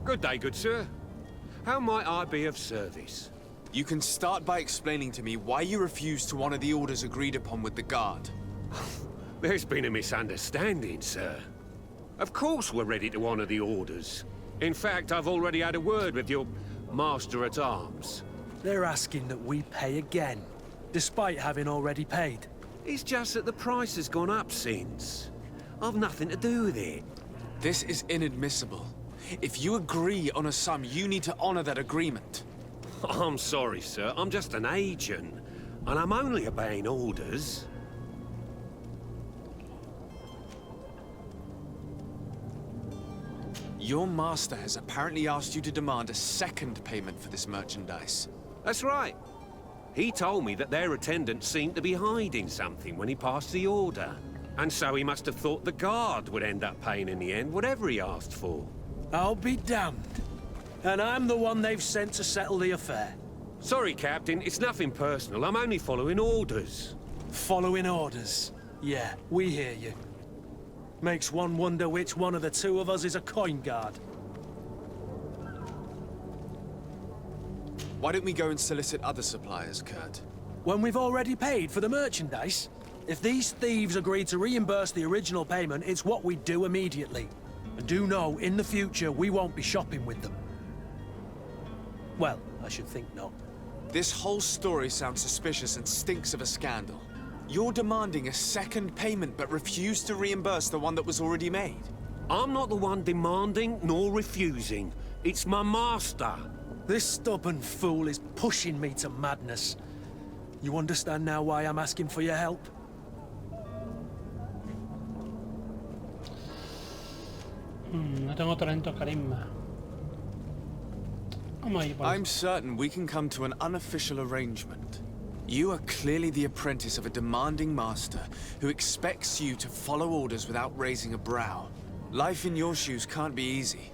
Good day, good sir. How might I be of service? You can start by explaining to me why you refused to honor the orders agreed upon with the guard. There's been a misunderstanding, sir. Of course we're ready to honor the orders. In fact, I've already had a word with your master-at-arms. They're asking that we pay again, despite having already paid. It's just that the price has gone up since. I've nothing to do with it. This is inadmissible. If you agree on a sum, you need to honor that agreement. I'm sorry, sir. I'm just an agent. And I'm only obeying orders. Your master has apparently asked you to demand a second payment for this merchandise. That's right. He told me that their attendant seemed to be hiding something when he passed the order. And so he must have thought the guard would end up paying in the end, whatever he asked for. I'll be damned. And I'm the one they've sent to settle the affair. Sorry, Captain. It's nothing personal. I'm only following orders. Following orders? Yeah, we hear you. Makes one wonder which one of the two of us is a coin guard. Why don't we go and solicit other suppliers, Kurt? When we've already paid for the merchandise? If these thieves agree to reimburse the original payment, it's what we do immediately. And do know, in the future, we won't be shopping with them. Well, I should think not. This whole story sounds suspicious and stinks of a scandal. You're demanding a second payment but refuse to reimburse the one that was already made. I'm not the one demanding nor refusing. It's my master. This stubborn fool is pushing me to madness. You understand now why I'm asking for your help? No tengo talento carisma. I'm certain we can come to an unofficial arrangement. You are clearly the apprentice of a demanding master who expects you to follow orders without raising a brow. Life in your shoes can't be easy.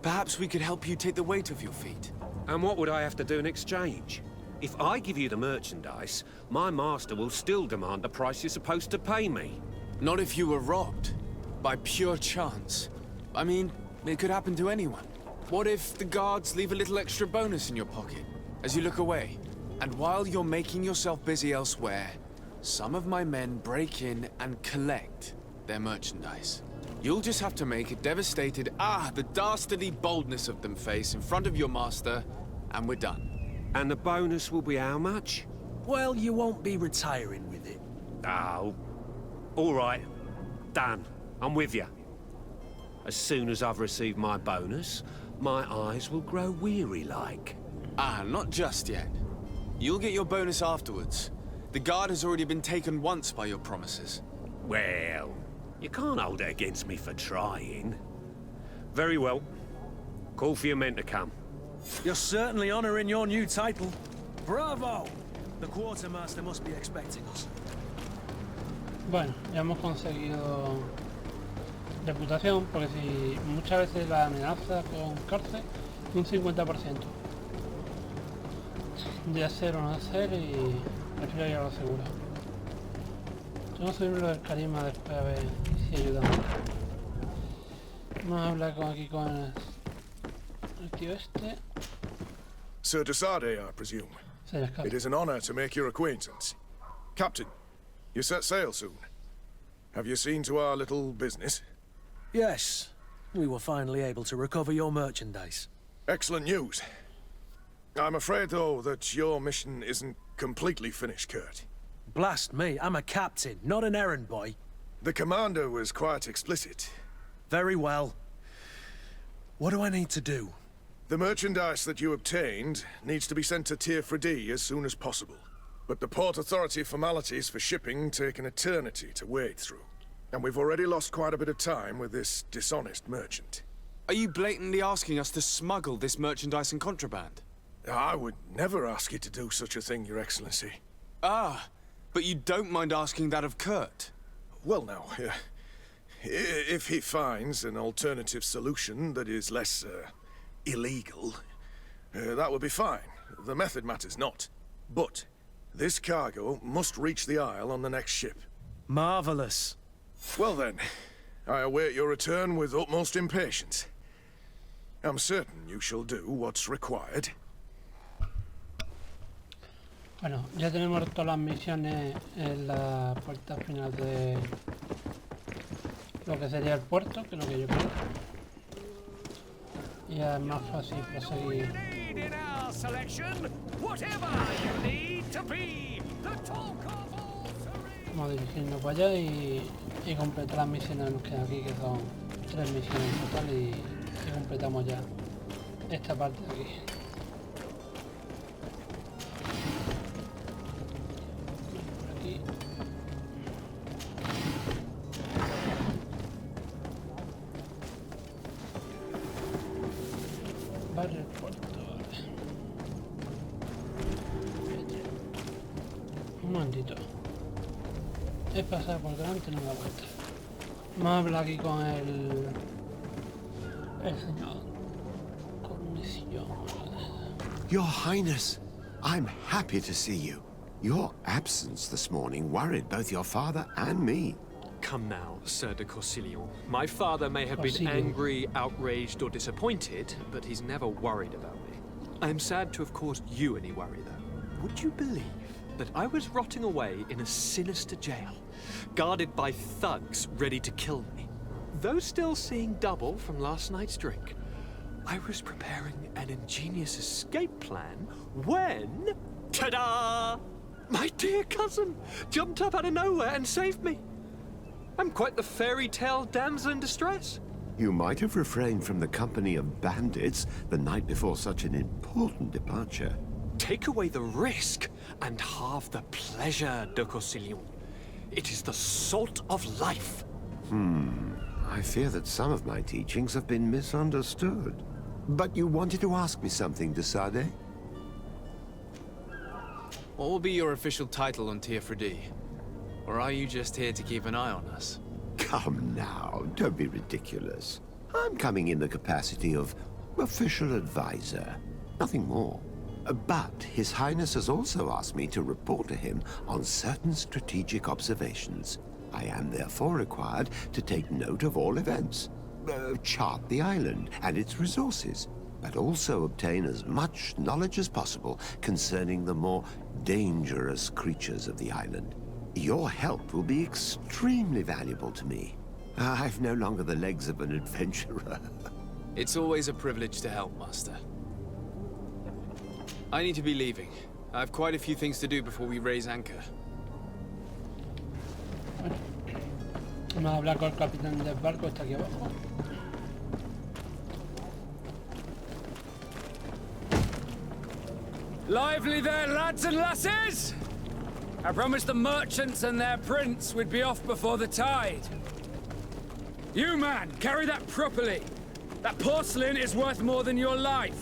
Perhaps we could help you take the weight off your feet. And what would I have to do in exchange? If I give you the merchandise, my master will still demand the price you're supposed to pay me. Not if you were robbed. By pure chance. I mean, it could happen to anyone. What if the guards leave a little extra bonus in your pocket as you look away? And while you're making yourself busy elsewhere, some of my men break in and collect their merchandise. You'll just have to make a devastated, the dastardly boldness of them face in front of your master, and we're done. And the bonus will be how much? Well, you won't be retiring with it. Oh, all right. Done. I'm with you. As soon as I've received my bonus, my eyes will grow weary-like. Not just yet. You'll get your bonus afterwards. The guard has already been taken once by your promises. Well, you can't hold it against me for trying. Very well. Call for your men to come. You're certainly honoring your new title. Bravo! The quartermaster must be expecting us. Bueno, ya hemos conseguido reputación, porque si muchas veces la amenaza con cárcel un 50% de hacer o no hacer, y prefiero ir a lo seguro. Tengo que subir lo del carisma después a ver si ayuda. Vamos a hablar aquí con el tío este. Sir Desarde, I presume. It is an honor to make your acquaintance. Captain, you set sail soon. Have you seen to our little business? Yes. We were finally able to recover your merchandise. Excellent news. I'm afraid, though, that your mission isn't completely finished, Kurt. Blast me, I'm a captain, not an errand boy. The commander was quite explicit. Very well. What do I need to do? The merchandise that you obtained needs to be sent to Teer Fradee as soon as possible. But the Port Authority formalities for shipping take an eternity to wade through. And we've already lost quite a bit of time with this dishonest merchant. Are you blatantly asking us to smuggle this merchandise and contraband? I would never ask you to do such a thing, Your Excellency. But you don't mind asking that of Kurt? Well, now, if he finds an alternative solution that is less, illegal, that would be fine. The method matters not. But this cargo must reach the Isle on the next ship. Marvelous. Well then, I await your return with utmost impatience. I'm certain you shall do what's required. Bueno, ya tenemos todas las misiones en la puerta final de lo que sería el puerto, que es lo que yo creo. Y ya es más fácil proseguir. Vamos a dirigirnos para allá y completar las misiones que nos quedan aquí, que son 3 misiones en total, y completamos ya esta parte de aquí. El puerto, vale. Un momentito. He pasado por delante y no me da vuelta. Vamos a hablar aquí con el señor. Con misión. Your Highness, I'm happy to see you. Your absence this morning worried both your father and me. Come now, Sir de Corsilion. My father may have been angry, outraged, or disappointed, but he's never worried about me. I am sad to have caused you any worry, though. Would you believe that I was rotting away in a sinister jail, guarded by thugs ready to kill me? Though still seeing double from last night's drink, I was preparing an ingenious escape plan when... ta-da! My dear cousin jumped up out of nowhere and saved me. I'm quite the fairy tale damsel in distress. You might have refrained from the company of bandits the night before such an important departure. Take away the risk and halve the pleasure, de Corsilion. It is the salt of life. I fear that some of my teachings have been misunderstood. But you wanted to ask me something, de Fradee? What will be your official title on Teer Fradee? Or are you just here to keep an eye on us? Come now, don't be ridiculous. I'm coming in the capacity of official advisor, nothing more. But His Highness has also asked me to report to him on certain strategic observations. I am therefore required to take note of all events, chart the island and its resources, but also obtain as much knowledge as possible concerning the more dangerous creatures of the island. Your help will be extremely valuable to me. I've no longer the legs of an adventurer. It's always a privilege to help, Master. I need to be leaving. I have quite a few things to do before we raise anchor. Vamos a hablar con el capitán del barco, está aquí abajo. Lively there, lads and lasses! I promised the merchants and their prince we'd be off before the tide. You, man, carry that properly. That porcelain is worth more than your life.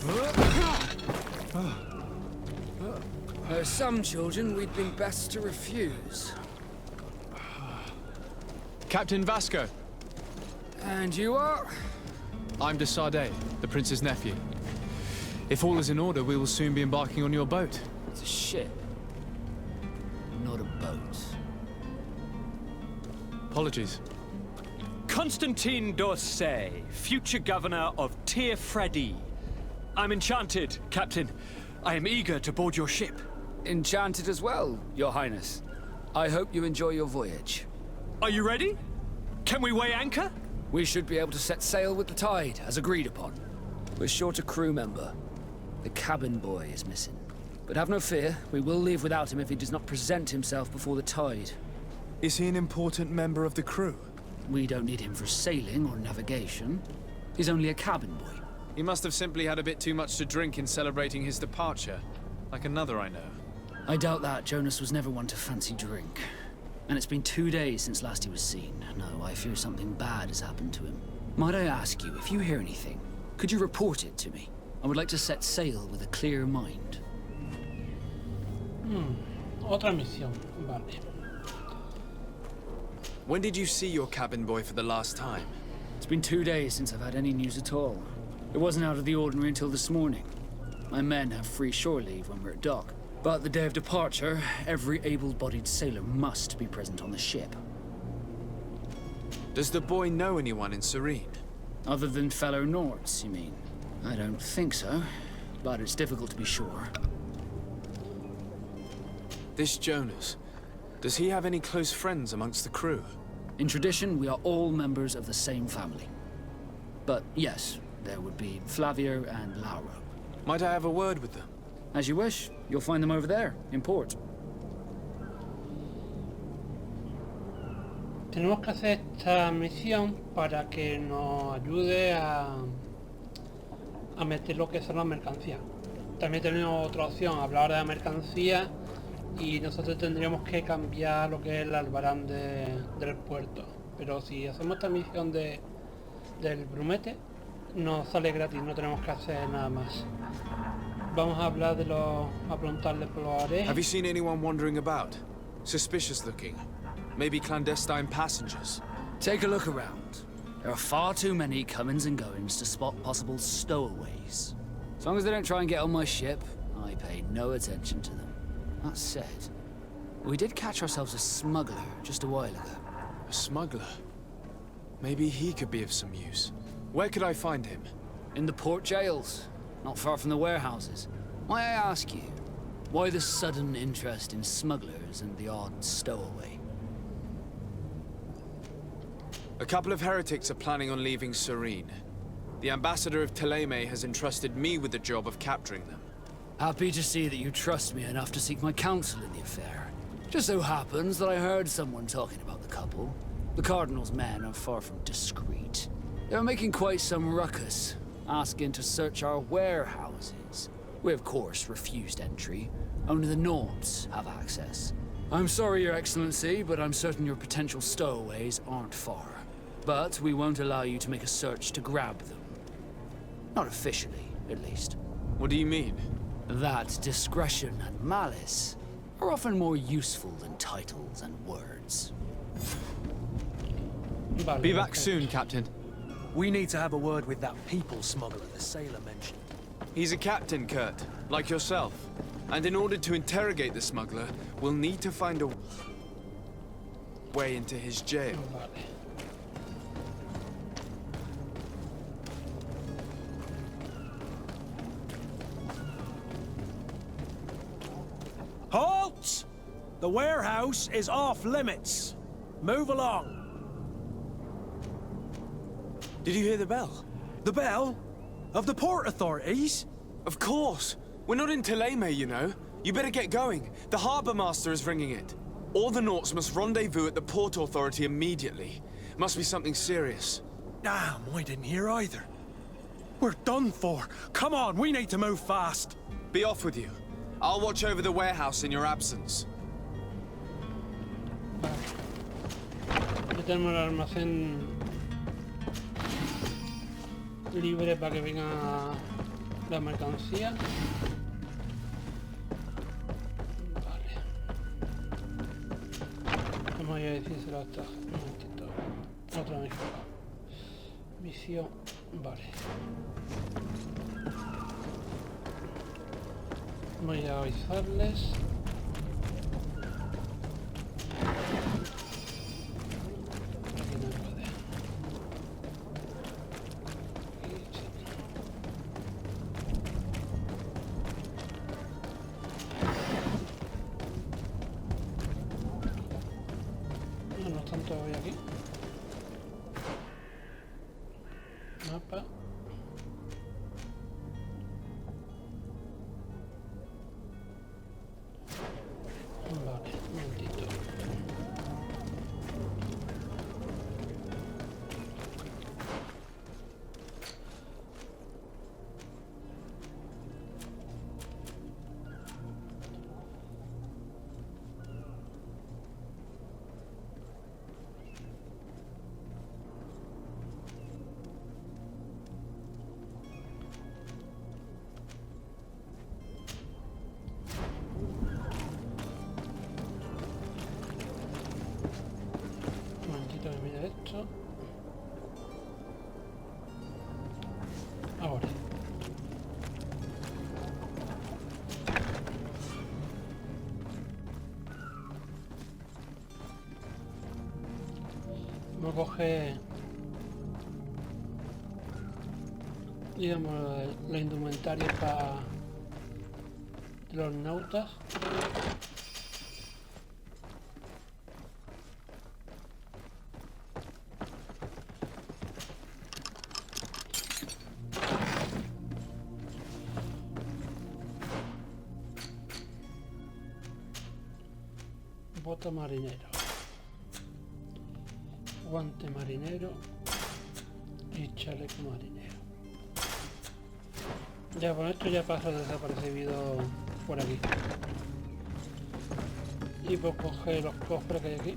There are some children we'd been best to refuse. Captain Vasco. And you are? I'm de Fradee, the prince's nephew. If all is in order, we will soon be embarking on your boat. It's a ship. Not a boat. Apologies. Constantine d'Orsay, future governor of Teer Fradee. I'm enchanted, Captain. I am eager to board your ship. Enchanted as well, Your Highness. I hope you enjoy your voyage. Are you ready? Can we weigh anchor? We should be able to set sail with the tide, as agreed upon. We're short a crew member. The cabin boy is missing. But have no fear, we will leave without him if he does not present himself before the tide. Is he an important member of the crew? We don't need him for sailing or navigation. He's only a cabin boy. He must have simply had a bit too much to drink in celebrating his departure, like another I know. I doubt that. Jonas was never one to fancy drink. And it's been 2 days since last he was seen. No, I fear something bad has happened to him. Might I ask you, if you hear anything, could you report it to me? I would like to set sail with a clear mind. Otra misión, vale. When did you see your cabin boy for the last time? It's been 2 days since I've had any news at all. It wasn't out of the ordinary until this morning. My men have free shore leave when we're at dock, But the day of departure, every able-bodied sailor must be present on the ship. Does the boy know anyone in Serene? Other than fellow Nords, you mean? I don't think so, but it's difficult to be sure. This Jonas, does he have any close friends amongst the crew? In tradition, we are all members of the same family. But yes, there would be Flavio and Lauro. Might I have a word with them? As you wish. You'll find them over there, in port. Tenemos que hacer esta misión para que nos ayude a meter lo que son las mercancías. También tenemos otra opción, hablar de la mercancía, y nosotros tendríamos que cambiar lo que es el albarán del puerto. Pero si hacemos esta misión del brumete, nos sale gratis, no tenemos que hacer nada más. Vamos a hablar a preguntarle por los arejes. Have you seen anyone wandering about? Suspicious looking. Maybe clandestine passengers. Take a look around. There are far too many comings and goings to spot possible stowaways. As long as they don't try and get on my ship, I pay no attention to them. That said, we did catch ourselves a smuggler just a while ago. A smuggler? Maybe he could be of some use. Where could I find him? In the port jails, not far from the warehouses. May I ask you, why the sudden interest in smugglers and the odd stowaway? A couple of heretics are planning on leaving Serene. The ambassador of Ptolemy has entrusted me with the job of capturing them. Happy to see that you trust me enough to seek my counsel in the affair. Just so happens that I heard someone talking about the couple. The Cardinal's men are far from discreet. They were making quite some ruckus, asking to search our warehouses. We of course refused entry. Only the Nords have access. I'm sorry, Your Excellency, but I'm certain your potential stowaways aren't far. But we won't allow you to make a search to grab them. Not officially, at least. What do you mean? That discretion and malice are often more useful than titles and words. Be back soon, Captain. We need to have a word with that people smuggler the sailor mentioned. He's a captain, Kurt, like yourself. And in order to interrogate the smuggler, we'll need to find a way into his jail. Halt! The warehouse is off limits. Move along. Did you hear the bell? The bell? Of the port authorities? Of course. We're not in Ptolemy, you know. You better get going. The harbour master is ringing it. All the Nauts must rendezvous at the port authority immediately. Must be something serious. Damn, I didn't hear either. We're done for. Come on, we need to move fast. Be off with you. I'll watch over the warehouse in your absence. Ya tenemos el almacén libre para que venga la mercancía. Vale. Vamos a decírselo a esta. Un momentito. Otra misión. Vale. Voy a avisarles. Aquí no puede. Aquí sí. No están todavía aquí. Mapa. Vale, un momentito. Vamos a coger, digamos, la indumentaria para los nautas. Bota marinero, guante marinero y chaleco marinero. Ya con esto ya paso desapercibido por aquí. Y pues coger los cofres que hay aquí.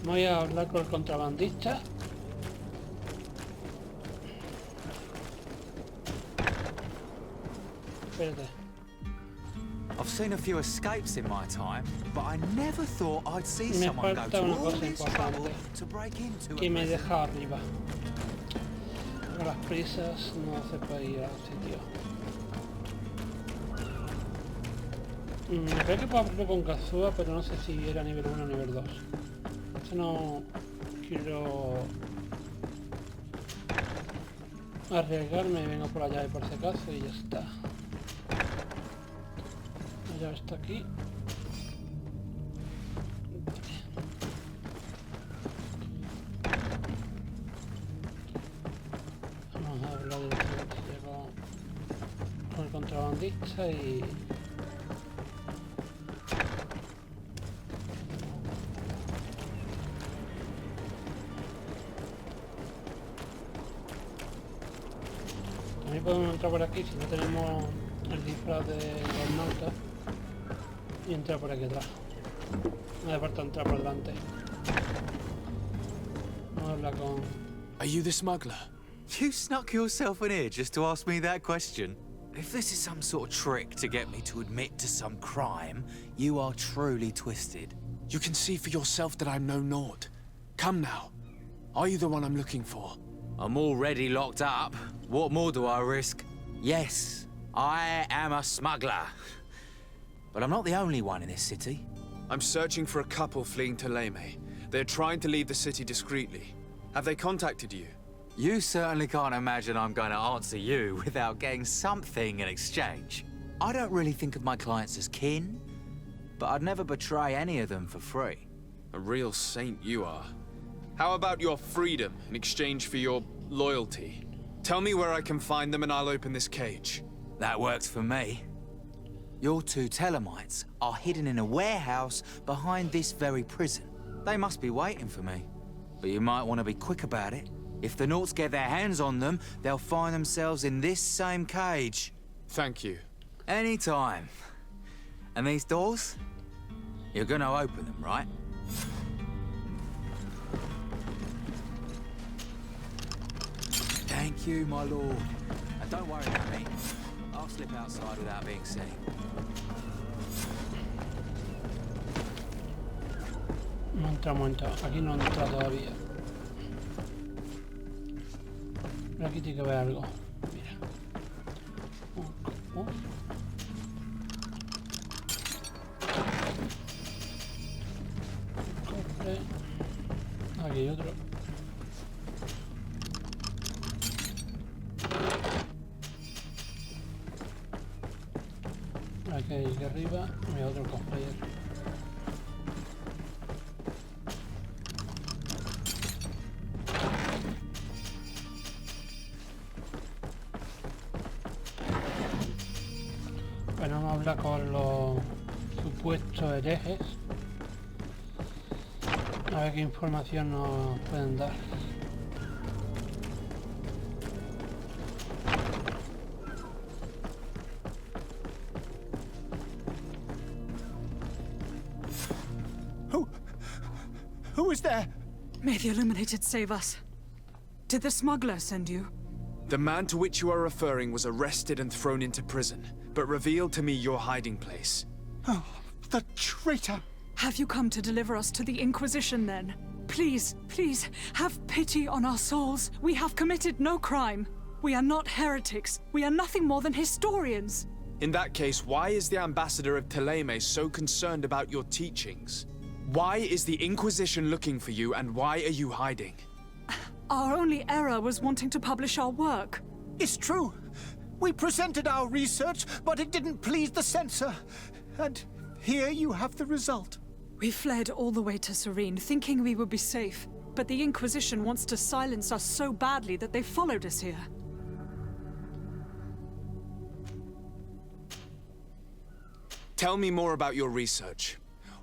Voy a hablar con el contrabandista. Espérate. I've seen a few escapes in my time, but I never thought I'd see Me someone go falta to una all cosa this trouble importante to break into que a me prison. deja arriba. Con las prisas no se puede ir al sitio. Me creo que puedo abrirlo con cazúa, pero no sé si era nivel 1 o nivel 2. Eso no quiero arriesgarme, vengo por la llave por si acaso y ya está. La llave está aquí. Vamos a hablar directamente con el contrabandista y... También podemos entrar por aquí si no tenemos el disfraz de los nautas y entrar por aquí atrás. No hace falta entrar por delante. Vamos a hablar con... Are you the smuggler? You snuck yourself in here just to ask me that question? If this is some sort of trick to get me to admit to some crime, you are truly twisted. You can see for yourself that I'm no naught. Come now. Are you the one I'm looking for? I'm already locked up. What more do I risk? Yes, I am a smuggler. But I'm not the only one in this city. I'm searching for a couple fleeing to Leme. They're trying to leave the city discreetly. Have they contacted you? You certainly can't imagine I'm going to answer you without getting something in exchange. I don't really think of my clients as kin, but I'd never betray any of them for free. A real saint you are. How about your freedom in exchange for your loyalty? Tell me where I can find them and I'll open this cage. That works for me. Your two Telemites are hidden in a warehouse behind this very prison. They must be waiting for me. But you might want to be quick about it. If the Nauts get their hands on them, they'll find themselves in this same cage. Thank you. Anytime. And these doors? You're gonna open them, right? Thank you, my lord. And don't worry about me. I'll slip outside without being seen. No entramos, aquí no entra todavía. Pero aquí tiene que haber algo. Mira. Cofre. Aquí hay otro. Aquí arriba. Mira otro cofre. Bueno, vamos a hablar con los supuestos herejes. A ver qué información nos pueden dar. Who is there? May the Illuminated save us. Did the smuggler send you? The man to which you are referring was arrested and thrown into prison. but reveal to me your hiding place. Oh, the traitor! Have you come to deliver us to the Inquisition, then? Please, please, have pity on our souls. We have committed no crime. We are not heretics. We are nothing more than historians. In that case, why is the ambassador of Thélème so concerned about your teachings? Why is the Inquisition looking for you, and why are you hiding? Our only error was wanting to publish our work. It's true. We presented our research, but it didn't please the censor. And here you have the result. We fled all the way to Serene, thinking we would be safe. But the Inquisition wants to silence us so badly that they followed us here. Tell me more about your research.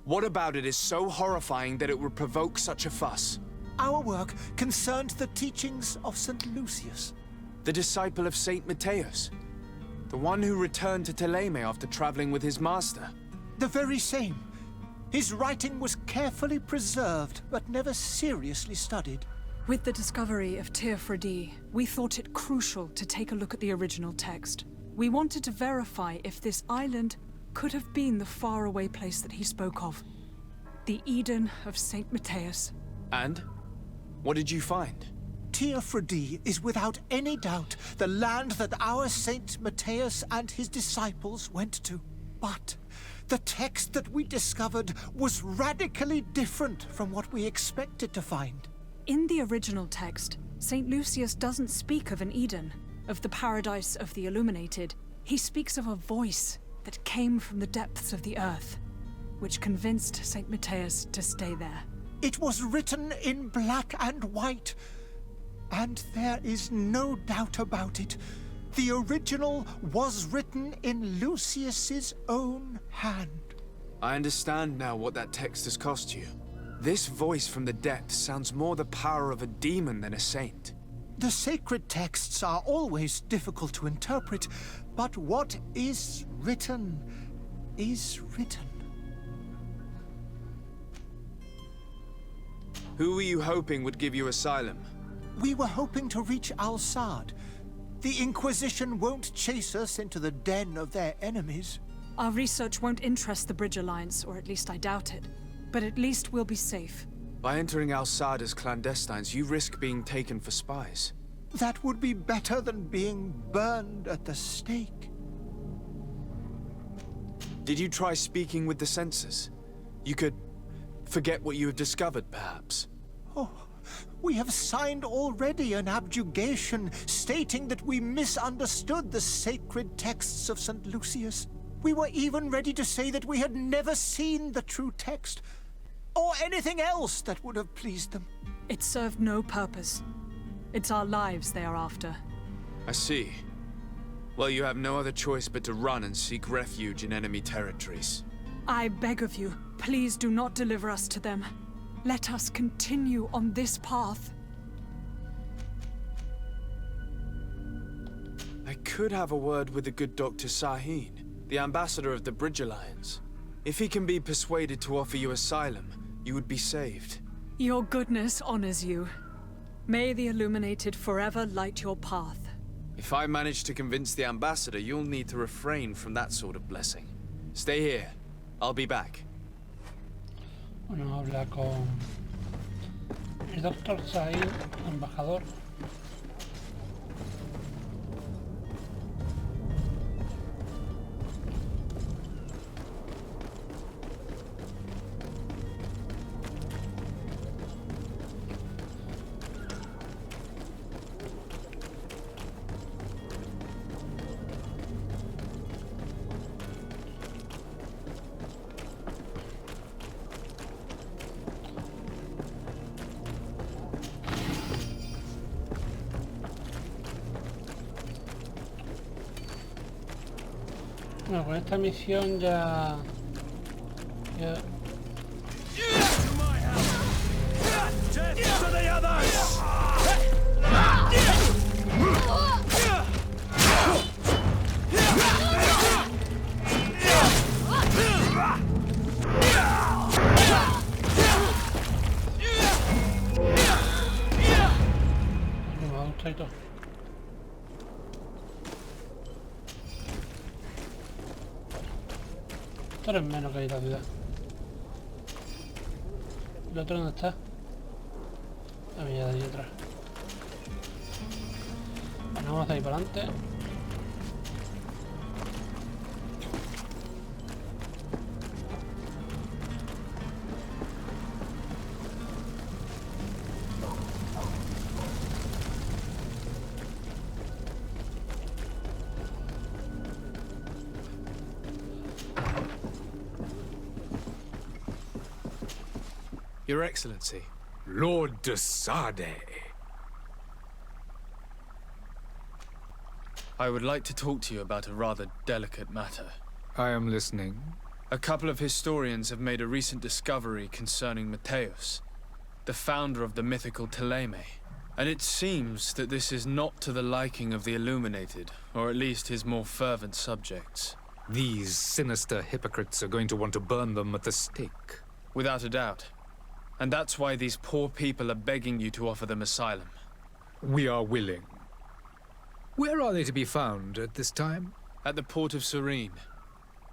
What about it is so horrifying that it would provoke such a fuss? Our work concerned the teachings of St. Lucius. The disciple of Saint Matthias? The one who returned to Thélème after traveling with his master? The very same. His writing was carefully preserved, but never seriously studied. With the discovery of Teer Fradee, we thought it crucial to take a look at the original text. We wanted to verify if this island could have been the faraway place that he spoke of. The Eden of Saint Matthias. And? What did you find? Teer Fradee is without any doubt the land that our Saint Matthias and his disciples went to. But the text that we discovered was radically different from what we expected to find. In the original text, St. Lucius doesn't speak of an Eden, of the paradise of the illuminated. He speaks of a voice that came from the depths of the earth, which convinced St. Matthias to stay there. It was written in black and white, and there is no doubt about it. The original was written in Lucius's own hand. I understand now what that text has cost you. This voice from the depths sounds more the power of a demon than a saint. The sacred texts are always difficult to interpret, but what is written is written. Who were you hoping would give you asylum? We were hoping to reach Al-Sad. The Inquisition won't chase us into the den of their enemies. Our research won't interest the Bridge Alliance, or at least I doubt it. But at least we'll be safe. By entering Al-Sad as clandestines, you risk being taken for spies. That would be better than being burned at the stake. Did you try speaking with the censors? You could forget what you have discovered, perhaps. Oh, we have signed already an abjugation stating that we misunderstood the sacred texts of St. Lucius. We were even ready to say that we had never seen the true text, or anything else that would have pleased them. It served no purpose. It's our lives they are after. I see. Well, you have no other choice but to run and seek refuge in enemy territories. I beg of you, please do not deliver us to them. Let us continue on this path. I could have a word with the good Dr. Sahin, the ambassador of the Bridge Alliance. If he can be persuaded to offer you asylum, you would be saved. Your goodness honors you. May the Illuminated forever light your path. If I manage to convince the ambassador, you'll need to refrain from that sort of blessing. Stay here. I'll be back. Bueno, habla con el Dr. Sahin, embajador. Bueno, con esta misión ya... Esto es menos que ir a la ciudad. ¿El otro dónde está? Ah, mira, de ahí atrás. Bueno, vamos a ir para adelante. Your Excellency. Lord de Sade. I would like to talk to you about a rather delicate matter. I am listening. A couple of historians have made a recent discovery concerning Mateus, the founder of the mythical Teleme. And it seems that this is not to the liking of the Illuminated, or at least his more fervent subjects. These sinister hypocrites are going to want to burn them at the stake. Without a doubt. And that's why these poor people are begging you to offer them asylum. We are willing. Where are they to be found at this time? At the port of Serene.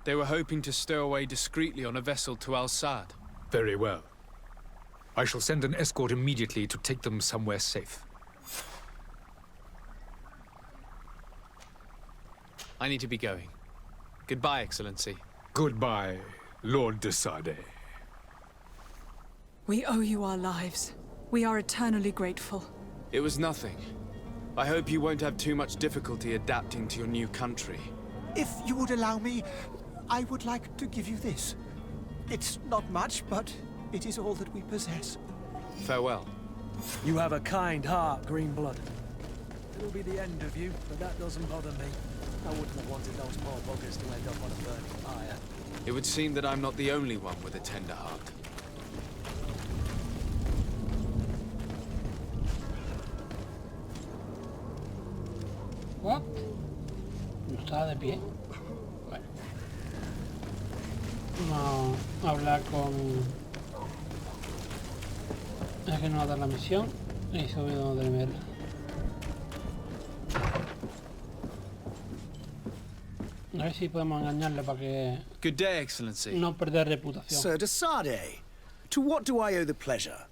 They were hoping to stow away discreetly on a vessel to Al-Sad. Very well. I shall send an escort immediately to take them somewhere safe. I need to be going. Goodbye, Excellency. Goodbye, Lord de Sade. We owe you our lives. We are eternally grateful. It was nothing. I hope you won't have too much difficulty adapting to your new country. If you would allow me, I would like to give you this. It's not much, but it is all that we possess. Farewell. You have a kind heart, Greenblood. It'll be the end of you, but that doesn't bother me. I wouldn't have wanted those poor buggers to end up on a burning pyre. It would seem that I'm not the only one with a tender heart. What? No estaba de pie. Bueno. Vamos a hablar con... Es que no va a dar la misión. Y se olvidó de verla. A ver si podemos engañarle para que... Good day, Excellency. No perder reputación. Sir de Sade, to what do I owe the pleasure?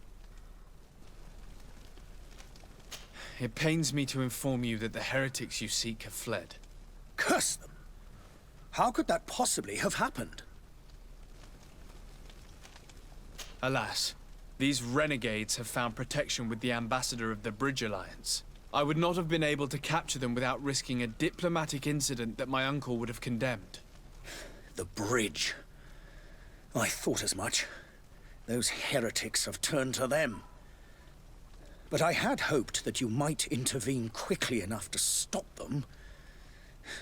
It pains me to inform you that the heretics you seek have fled. Curse them! How could that possibly have happened? Alas, these renegades have found protection with the ambassador of the Bridge Alliance. I would not have been able to capture them without risking a diplomatic incident that my uncle would have condemned. The bridge. I thought as much. Those heretics have turned to them. But I had hoped that you might intervene quickly enough to stop them.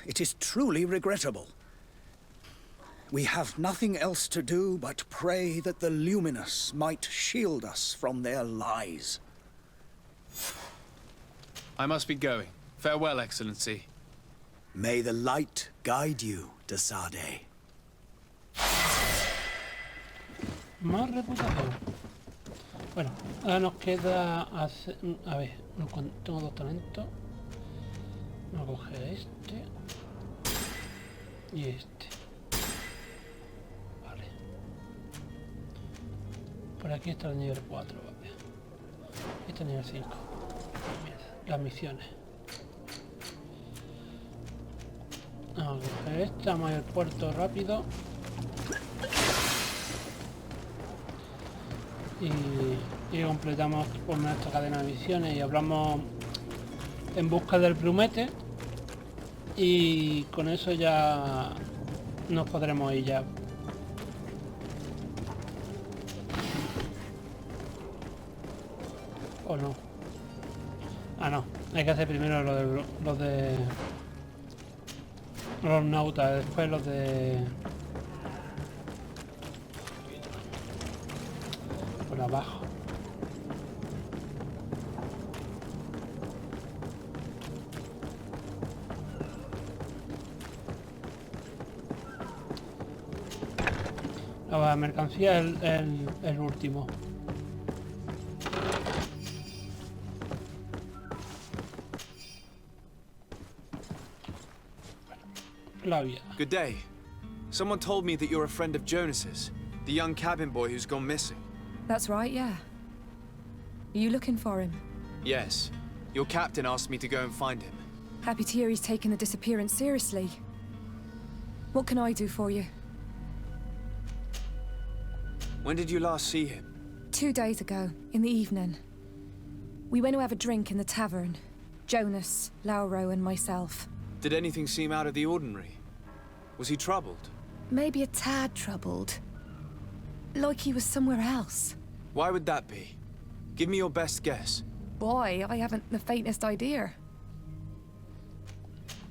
It is truly regrettable. We have nothing else to do but pray that the Luminous might shield us from their lies. I must be going. Farewell, Excellency. May the light guide you, de Sade. Más reputación. Bueno, ahora nos queda hacer... A ver, tengo dos talentos. Voy a coger este. Y este. Vale. Por aquí está el nivel 4, vale. Este es el nivel 5. Las misiones. Vamos a coger este, vamos a ir al puerto rápido. Y completamos por nuestra cadena de misiones y hablamos en busca del plumete y con eso ya nos podremos ir ya. ¿O no? Ah, no, hay que hacer primero los de los nautas, después los de por abajo. La mercancía es el último. Good day. Someone told me that you're a friend of Jonas's, the young cabin boy who's gone missing. That's right, yeah. Are you looking for him? Yes. Your captain asked me to go and find him. Happy to hear he's taken the disappearance seriously. What can I do for you? When did you last see him? 2 days ago, in the evening. We went to have a drink in the tavern. Jonas, Lauro, and myself. Did anything seem out of the ordinary? Was he troubled? Maybe a tad troubled. Like he was somewhere else. Why would that be? Give me your best guess. Boy, I haven't the faintest idea.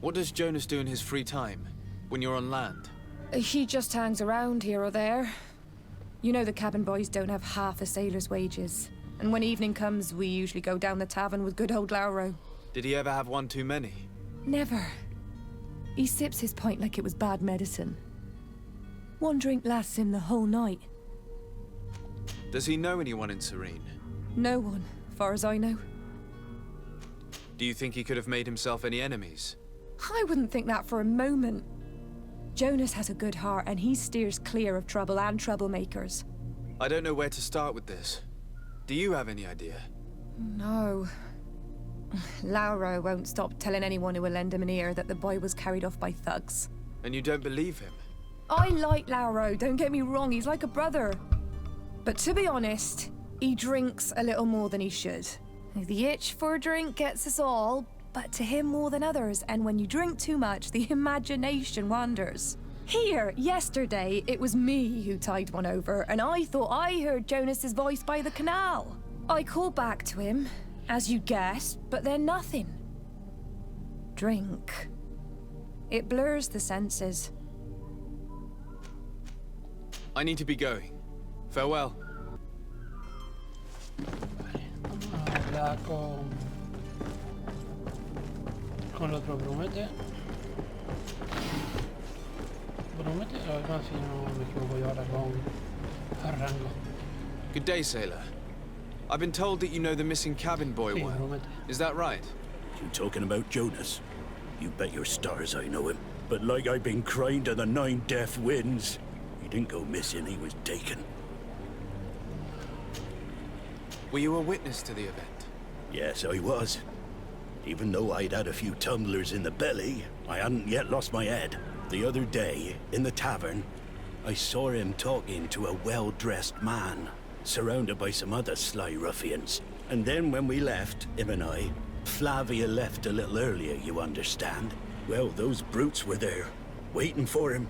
What does Jonas do in his free time, when you're on land? He just hangs around here or there. You know the cabin boys don't have half a sailor's wages. And when evening comes, we usually go down the tavern with good old Lauro. Did he ever have one too many? Never. He sips his pint like it was bad medicine. One drink lasts him the whole night. Does he know anyone in Serene? No one, far as I know. Do you think he could have made himself any enemies? I wouldn't think that for a moment. Jonas has a good heart and he steers clear of trouble and troublemakers. I don't know where to start with this. Do you have any idea? No. Lauro won't stop telling anyone who will lend him an ear that the boy was carried off by thugs. And you don't believe him? I like Lauro, don't get me wrong, he's like a brother. But to be honest, he drinks a little more than he should. The itch for a drink gets us all, but to him more than others, and when you drink too much, the imagination wanders. Here, yesterday, it was me who tied one over, and I thought I heard Jonas's voice by the canal. I called back to him, as you guessed, but then nothing. Drink. It blurs the senses. I need to be going. Farewell. Habla con el otro Brumete. Brumete, no, si no me equivoco yo ahora con Arrango. Good day, sailor. I've been told that you know the missing cabin boy Sí, well. Brumete. Is that right? You talking about Jonas? You bet your stars I know him. But like I've been crying to the 9 deaf winds, he didn't go missing, he was taken. Were you a witness to the event? Yes, I was. Even though I'd had a few tumblers in the belly, I hadn't yet lost my head. The other day, in the tavern, I saw him talking to a well-dressed man, surrounded by some other sly ruffians. And then when we left, him and I, Flavia left a little earlier, you understand. Well, those brutes were there, waiting for him.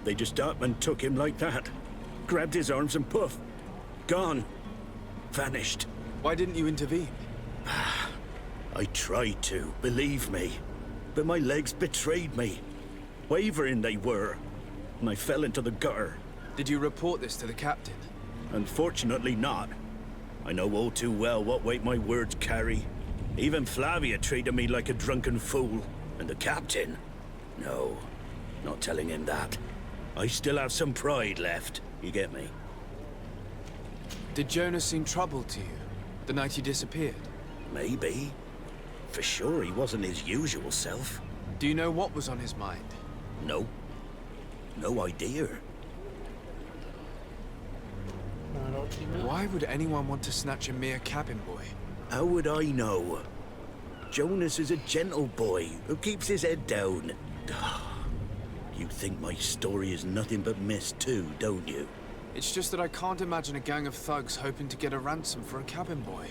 They just up and took him like that. Grabbed his arms and poof, gone. Vanished. Why didn't you intervene? I tried to, believe me. But my legs betrayed me. Wavering they were. And I fell into the gutter. Did you report this to the captain? Unfortunately not. I know all too well what weight my words carry. Even Flavia treated me like a drunken fool. And the captain? No, not telling him that. I still have some pride left, you get me? Did Jonas seem troubled to you, the night he disappeared? Maybe. For sure he wasn't his usual self. Do you know what was on his mind? No. No idea. Why would anyone want to snatch a mere cabin boy? How would I know? Jonas is a gentle boy who keeps his head down. You think my story is nothing but mist too, don't you? It's just that I can't imagine a gang of thugs hoping to get a ransom for a cabin boy.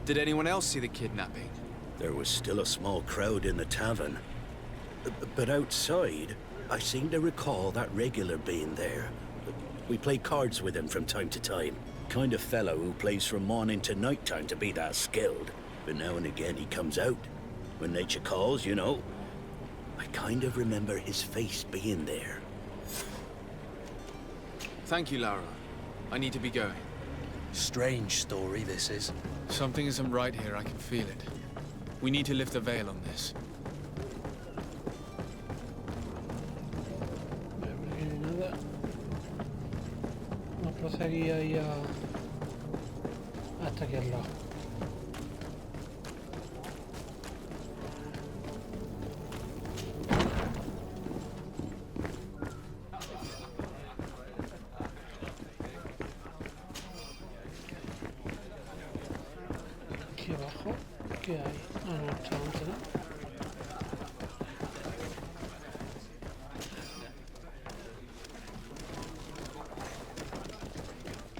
Did anyone else see the kidnapping? There was still a small crowd in the tavern. But outside, I seem to recall that regular being there. We play cards with him from time to time. Kind of fellow who plays from morning to night time to be that skilled. But now and again he comes out. When nature calls, you know. I kind of remember his face being there. Thank you, Laura. I need to be going. Strange story, this is. Something isn't right here, I can feel it. We need to lift the veil on this. No proseguía ahí hasta aquí al lado. ¿Qué hay? Ah, no, está antes, ¿no?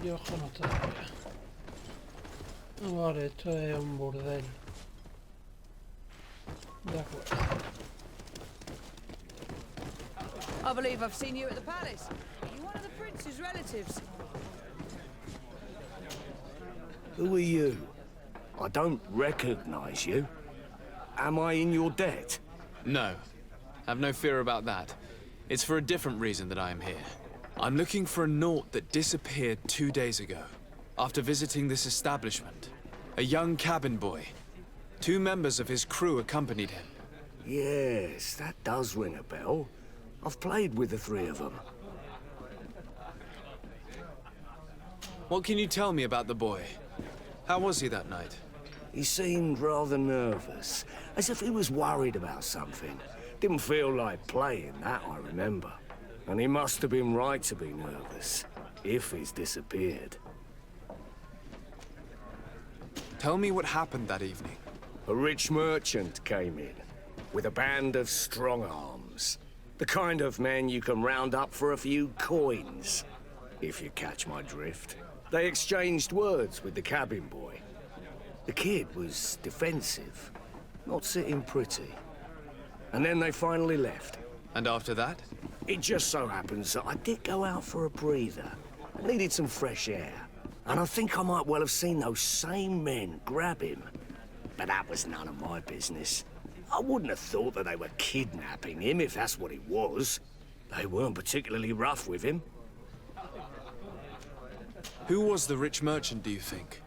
Y ojo, no está todavía. Vale, esto es un burdel. De acuerdo. I believe I've seen you at the palace. Are you one of the prince's relatives? Who are you? I don't recognize you. Am I in your debt? No. Have no fear about that. It's for a different reason that I am here. I'm looking for a Naut that disappeared 2 days ago, after visiting this establishment. A young cabin boy. 2 members of his crew accompanied him. Yes, that does ring a bell. I've played with the 3 of them. What can you tell me about the boy? How was he that night? He seemed rather nervous, as if he was worried about something. Didn't feel like playing, that I remember. And he must have been right to be nervous, if he's disappeared. Tell me what happened that evening. A rich merchant came in, with a band of strong arms. The kind of men you can round up for a few coins, if you catch my drift. They exchanged words with the cabin boy. The kid was defensive, not sitting pretty. And then they finally left. And after that? It just so happens that I did go out for a breather. I needed some fresh air. And I think I might well have seen those same men grab him. But that was none of my business. I wouldn't have thought that they were kidnapping him, if that's what it was. They weren't particularly rough with him. Who was the rich merchant, do you think?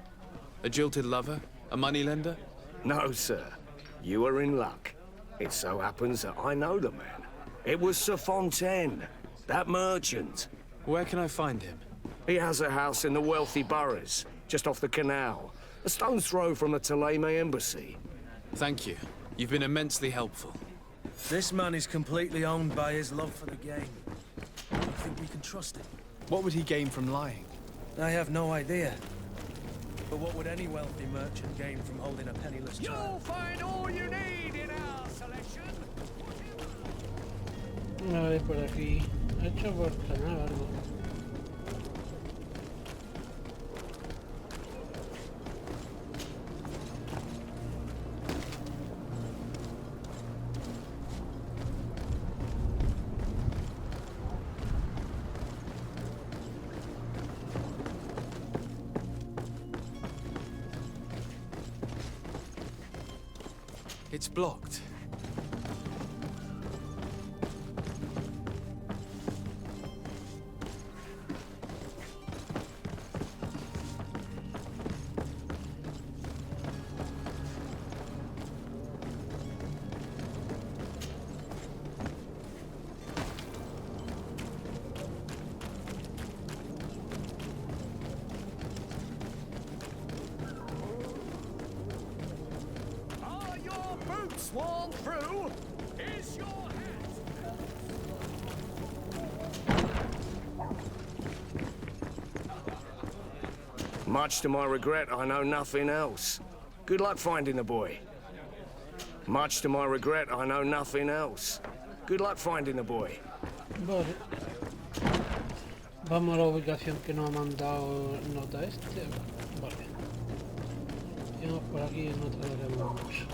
A jilted lover? A moneylender? No, sir. You are in luck. It so happens that I know the man. It was Sir Fontaine, that merchant. Where can I find him? He has a house in the wealthy boroughs, just off the canal. A stone's throw from the Theleme embassy. Thank you. You've been immensely helpful. This man is completely owned by his love for the game. I think we can trust him. What would he gain from lying? I have no idea. But what would any wealthy merchant gain from holding a penniless child? You'll find all you need in our selection. A ver, por aquí. Ha hecho por canal algo. It's blocked. Sworn through is your hat. Much to my regret, I know nothing else. Good luck finding the boy. Much to my regret, I know nothing else. Good luck finding the boy. Vale. Vamos a la ubicación que nos ha mandado nota este. Vale. Vamos por aquí y no tardaremos mucho.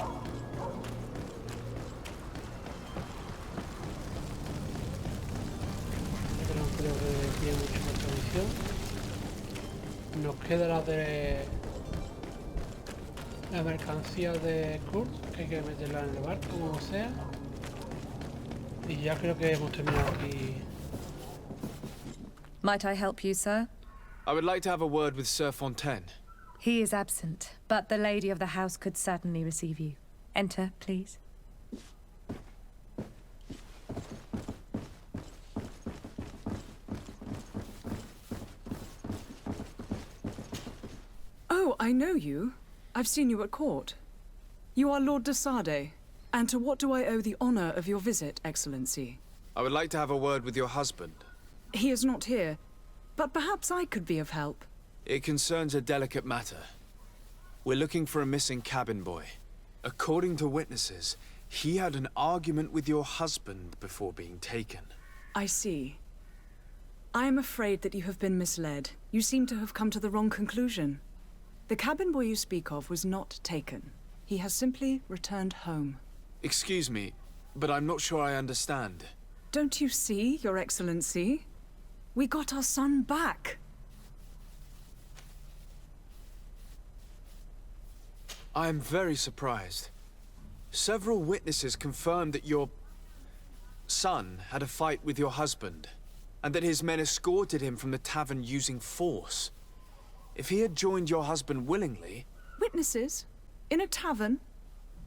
Creo que tiene mucha más tradición. Nos queda la de la mercancía de Kurt, que hay que meterla en el barco como sea. Y ya creo que hemos terminado aquí. Might I help you, sir? I would like to have a word with Sir Fontaine. He is absent, but the lady of the house could certainly receive you. Enter, please. Oh, I know you. I've seen you at court. You are Lord de Sade. And to what do I owe the honor of your visit, Excellency? I would like to have a word with your husband. He is not here, but perhaps I could be of help. It concerns a delicate matter. We're looking for a missing cabin boy. According to witnesses, he had an argument with your husband before being taken. I see. I am afraid that you have been misled. You seem to have come to the wrong conclusion. The cabin boy you speak of was not taken. He has simply returned home. Excuse me, but I'm not sure I understand. Don't you see, Your Excellency? We got our son back. I am very surprised. Several witnesses confirmed that your son had a fight with your husband, and that his men escorted him from the tavern using force. If he had joined your husband willingly... Witnesses? In a tavern?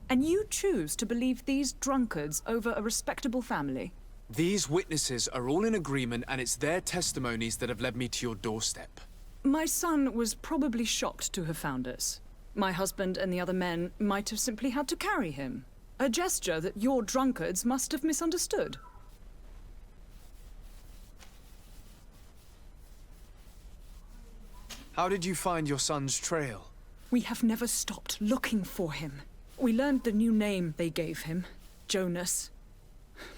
And you choose to believe these drunkards over a respectable family? These witnesses are all in agreement, and it's their testimonies that have led me to your doorstep. My son was probably shocked to have found us. My husband and the other men might have simply had to carry him. A gesture that your drunkards must have misunderstood. How did you find your son's trail? We have never stopped looking for him. We learned the new name they gave him, Jonas.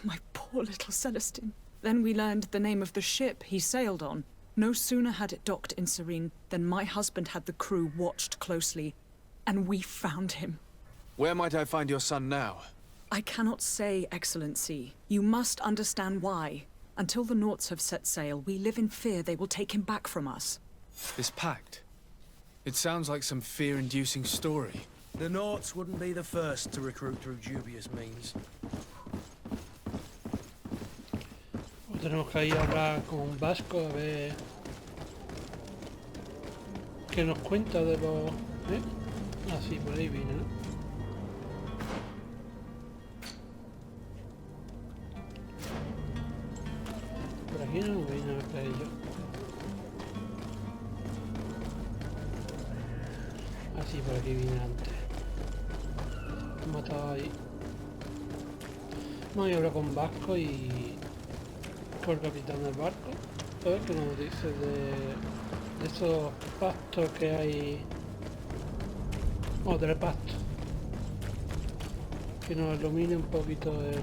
My poor little Celestine. Then we learned the name of the ship he sailed on. No sooner had it docked in Serene than my husband had the crew watched closely, and we found him. Where might I find your son now? I cannot say, Excellency. You must understand why. Until the Nauts have set sail, we live in fear they will take him back from us. This pact? It sounds like some fear-inducing story. The Nauts wouldn't be the first to recruit through dubious means. Tenemos que ir a hablar con Vasco a ver qué nos cuenta de los... Ah, sí, por ahí viene, ¿no? Por aquí no viene a ver ellos. Ah, sí, por aquí viene antes. He matado ahí. Vamos a hablar con Vasco y... con el capitán del barco. A ver qué nos dice de esos pactos que hay... o del pacto. Que nos ilumine un poquito el...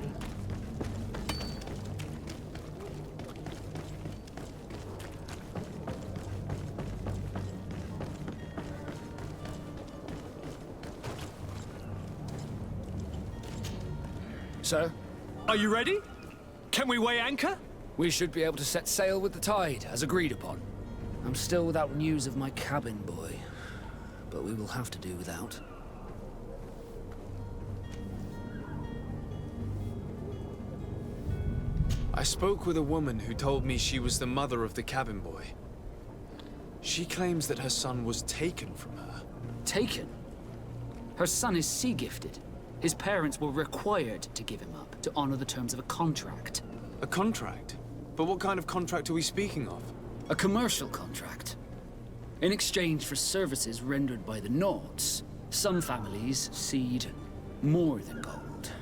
Sir? Are you ready? Can we weigh anchor? We should be able to set sail with the tide, as agreed upon. I'm still without news of my cabin boy, but we will have to do without. I spoke with a woman who told me she was the mother of the cabin boy. She claims that her son was taken from her. Taken? Her son is sea-gifted. His parents were required to give him up, to honor the terms of a contract. A contract? But what kind of contract are we speaking of? A commercial contract. In exchange for services rendered by the Nauts, some families cede more than gold.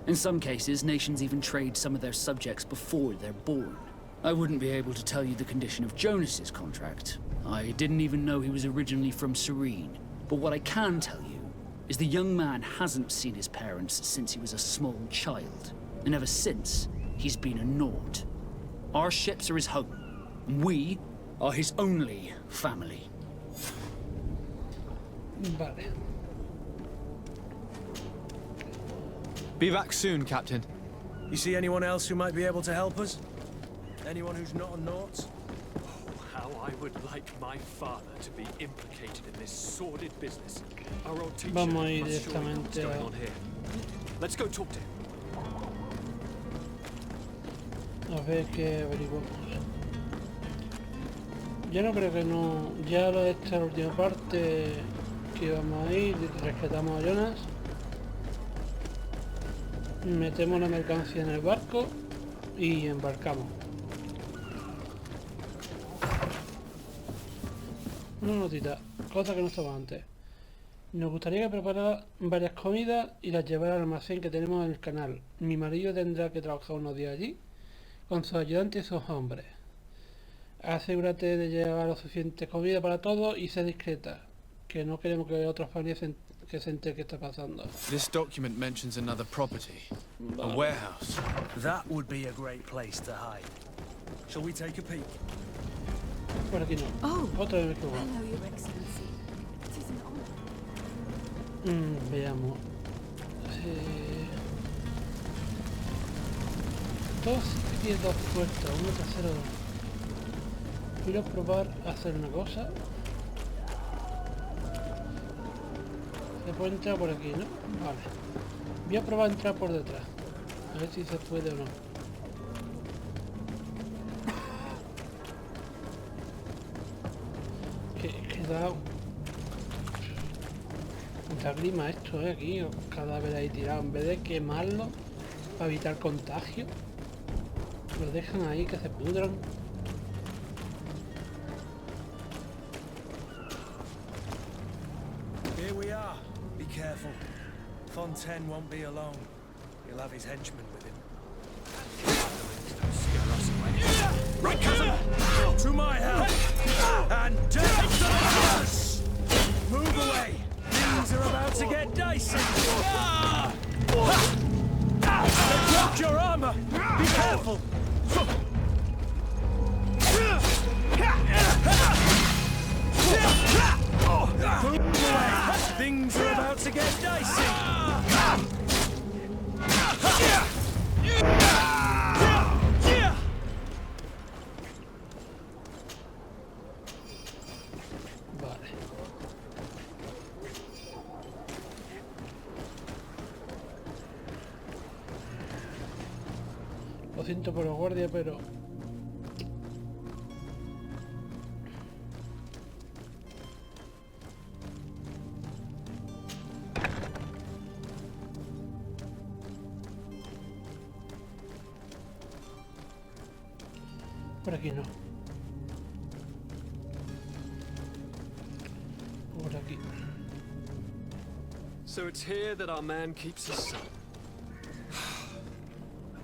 In some cases, nations even trade some of their subjects before they're born. I wouldn't be able to tell you the condition of Jonas's contract. I didn't even know he was originally from Serene. But what I can tell you is the young man hasn't seen his parents since he was a small child. And ever since, he's been a Naut. Our ships are his home. We are his only family. Vale. Be back soon, Captain. You see anyone else who might be able to help us? Anyone who's not a Naut? How I would like my father to be implicated in this sordid business. Our old teacher Vamos a ir must surely know what's directamente going on here. Let's go talk to him. A ver qué averiguamos. Yo no creo que no... Ya esta es la última parte que vamos a ir. Rescatamos a Jonas. Metemos la mercancía en el barco y embarcamos. Una notita, cosa que no estaba antes. Nos gustaría que preparara varias comidas y las llevara al almacén que tenemos en el canal. Mi marido tendrá que trabajar unos días allí con sus ayudantes y sus hombres. Asegúrate de llevar lo suficiente comida para todos y sé discreta, que no queremos que otras familias que se entere qué está pasando. This document mentions another property, a warehouse. That would be a great place to hide. Shall we take a peek? Por aquí no. Oh. Otra vez me equivoco. Hello, Your Excellency. It is an honor. Veamos. Dos y dos puertas, uno trasero. Quiero probar a hacer una cosa. Se puede entrar por aquí, ¿no? Vale. Voy a probar a entrar por detrás. A ver si se puede o no. Que da mucha grima esto, aquí, los cadáveres ahí tirados. En vez de quemarlos para evitar contagio, los dejan ahí que se pudran. Here we are. Be careful. Fontaine won't be alone. He'll have his henchmen with him. Right, cousin! To my help! And death to us! Move away! Things are about to get dicey! They dropped your armor! Be careful! Move away! Things are about to get dicey! Lo siento por los guardias, pero... Por aquí no. Por aquí. So it's here that our man keeps his son.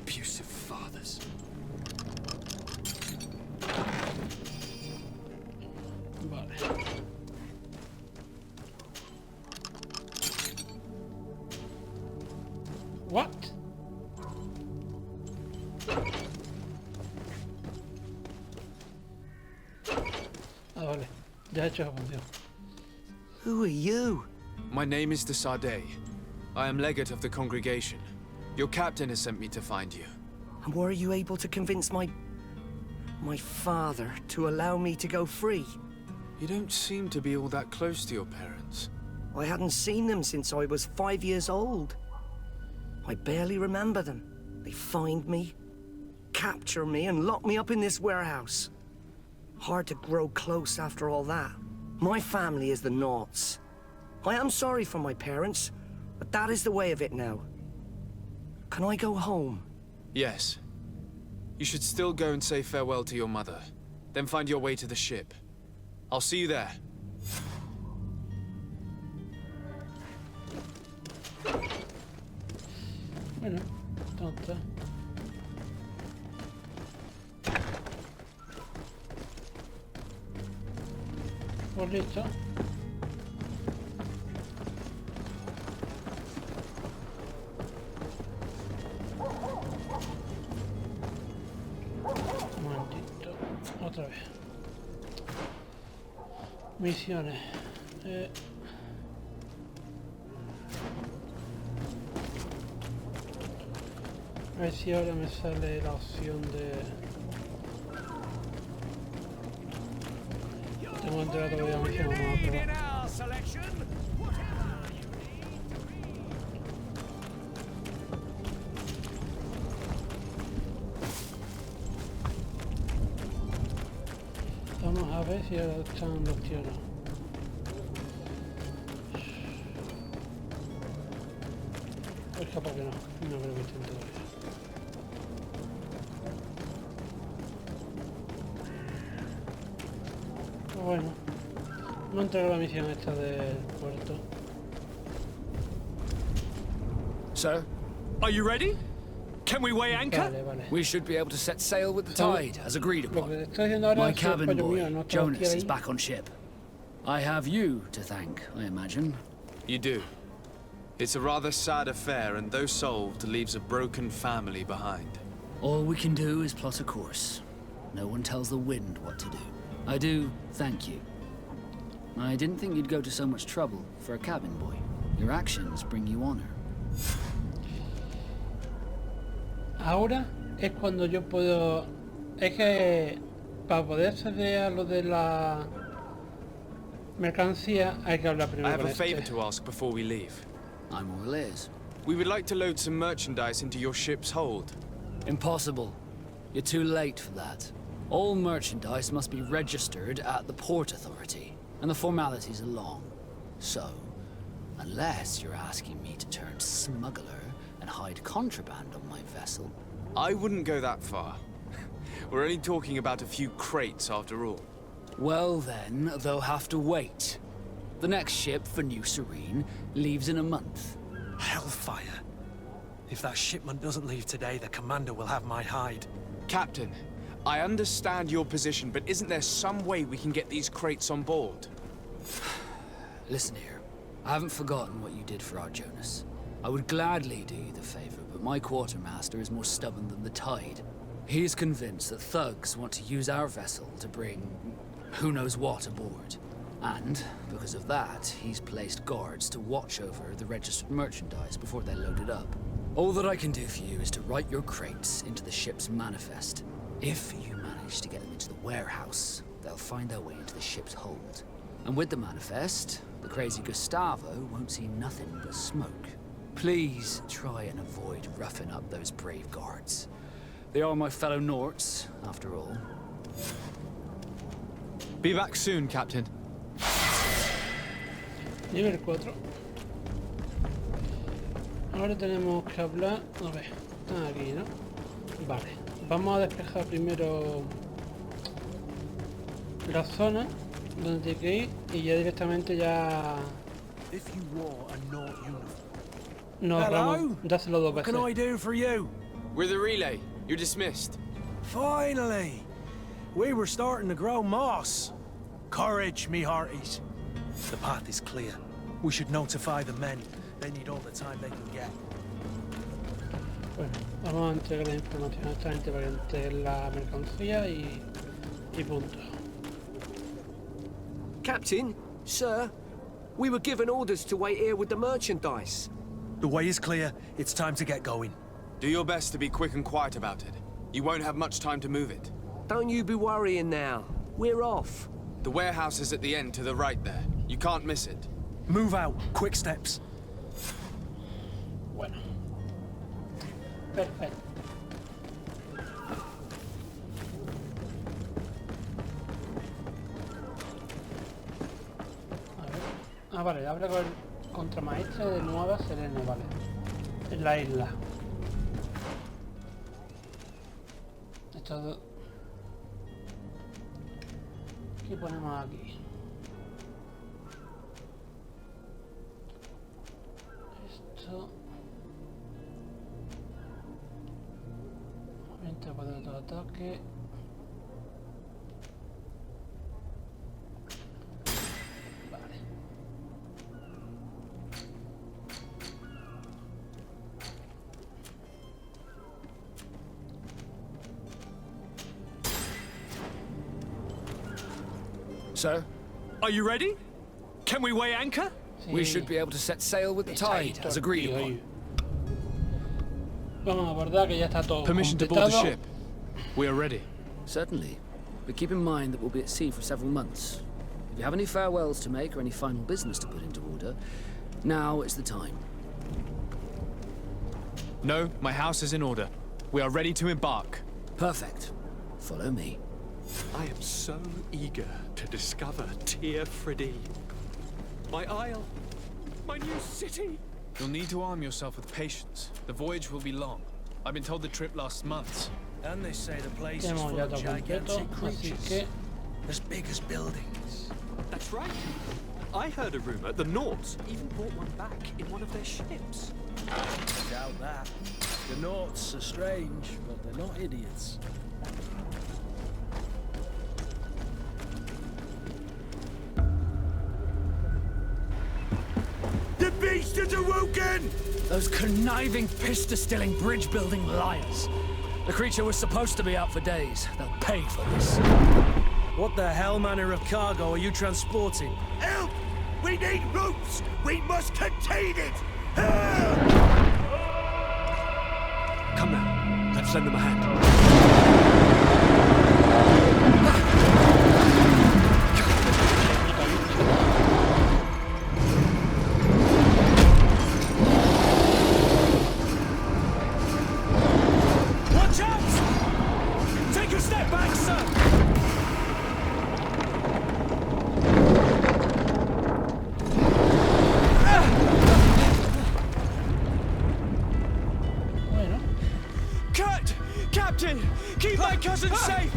Abusive fathers. Vale. What? Ah, vale. Ya he hecho la función. Who are you? My name is de Fradee. I am legate of the congregation. Your captain has sent me to find you. And were you able to convince my father to allow me to go free? You don't seem to be all that close to your parents. I hadn't seen them since I was 5 years old. I barely remember them. They find me, capture me, and lock me up in this warehouse. Hard to grow close after all that. My family is the Naughts. I am sorry for my parents, but that is the way of it now. Can I go home? Yes. You should still go and say farewell to your mother. Then find your way to the ship. I'll see you there. Bueno, tonta. Pues listo. Un momentito. Otra vez. Misiones. A ver si ahora me sale la opción de... Tengo enterado todavía la misión, vamos a probar. Vamos a ver si ahora están los tíos. Pues capaz que no creo que estén todavía. Bueno, no entrego la misión esta del puerto. Sir, are you ready? Can we weigh anchor? Vale. We should be able to set sail with the tide, as agreed upon. My My cabin boy, Jonas, is back on ship. I have you to thank, I imagine. You do. It's a rather sad affair, and though solved, leaves a broken family behind. All we can do is plot a course. No one tells the wind what to do. I do thank you. I didn't think you'd go to so much trouble for a cabin boy. Your actions bring you honor. Ahora es cuando yo puedo... Es que para poder acceder a lo de la mercancía hay que hablar primero I have con a favor este. to ask before we leave. I'm all ears. We would like to load some merchandise into your ship's hold. Impossible. You're too late for that. All merchandise must be registered at the Port Authority, and the formalities are long. So, unless you're asking me to turn smuggler and hide contraband on my vessel... I wouldn't go that far. We're only talking about a few crates after all. Well then, they'll have to wait. The next ship for New Serene leaves in a month. Hellfire. If that shipment doesn't leave today, the commander will have my hide. Captain, I understand your position, but isn't there some way we can get these crates on board? Listen here. I haven't forgotten what you did for our Jonas. I would gladly do you the favor, but my quartermaster is more stubborn than the tide. He is convinced that thugs want to use our vessel to bring who knows what aboard. And, because of that, he's placed guards to watch over the registered merchandise before they're loaded up. All that I can do for you is to write your crates into the ship's manifest. If you manage to get them into the warehouse, they'll find their way into the ship's hold. And with the manifest, the crazy Gustavo won't see nothing but smoke. Please try and avoid roughing up those brave guards. They are my fellow Norts, after all. Be back soon, Captain. Nivel 4. Ahora tenemos que hablar... A ver, están aquí, ¿no? Vale. Vamos a despejar primero la zona donde tiene que ir y ya directamente ya... No, vamos, dáselo dos What veces. can I do for you? We're the relay. You're dismissed. Finally! We were starting to grow moss. Courage, me hearties. The path is clear. We should notify the men. They need all the time they can get. Bueno, vamos a entregar la información a esta gente para que entreguen la mercancía y punto. Captain, sir, we were given orders to wait here with the merchandise. The way is clear. It's time to get going. Do your best to be quick and quiet about it. You won't have much time to move it. Don't you be worrying now. We're off. The warehouse is at the end to the right there. You can't miss it. Move out. Quick steps. Bueno. Perfecto. A ver. Ah, vale, habla con el contramaestre de Nueva Serena, vale. En la isla. Esto... ¿Qué ponemos aquí? Esto... Aumenta para otro ataque. Vale. Sir? Are you ready? Can we weigh anchor? We should be able to set sail with the tide, as agreed upon. Vamos a abordar que ya está todo Permission to board the completado. ship. We are ready. Certainly. But keep in mind that we'll be at sea for several months. If you have any farewells to make or any final business to put into order, now is the time. No, my house is in order. We are ready to embark. Perfect. Follow me. I am so eager to discover Teer Fradee. My isle, my new city. You'll need to arm yourself with patience. The voyage will be long. I've been told the trip lasts months. And they say the place is Tenemos full ya of todo completo, gigantic así creatures. que... As big as buildings. That's right. I heard a rumor the Norts even brought one back in one of their ships. Doubt that. The Norts are strange, but they're not idiots. The beast is Woken! Those conniving, pista-stilling, bridge-building liars. The creature was supposed to be out for days. They'll pay for this. What the hell manner of cargo are you transporting? Help! We need ropes! We must contain it! Help! Come now, let's lend them a hand. Watch out! Take a step back, sir! Cut! Captain! Keep my cousin safe!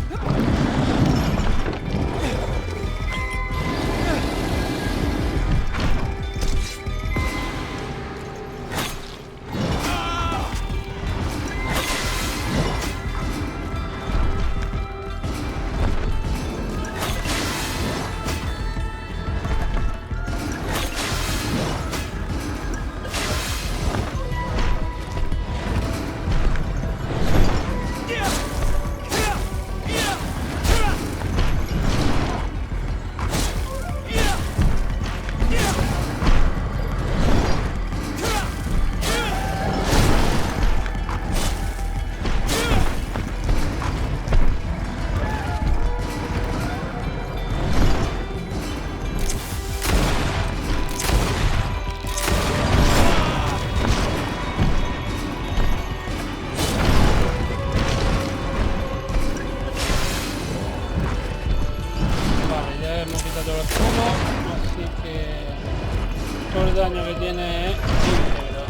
Todo el daño que tiene es íntegro.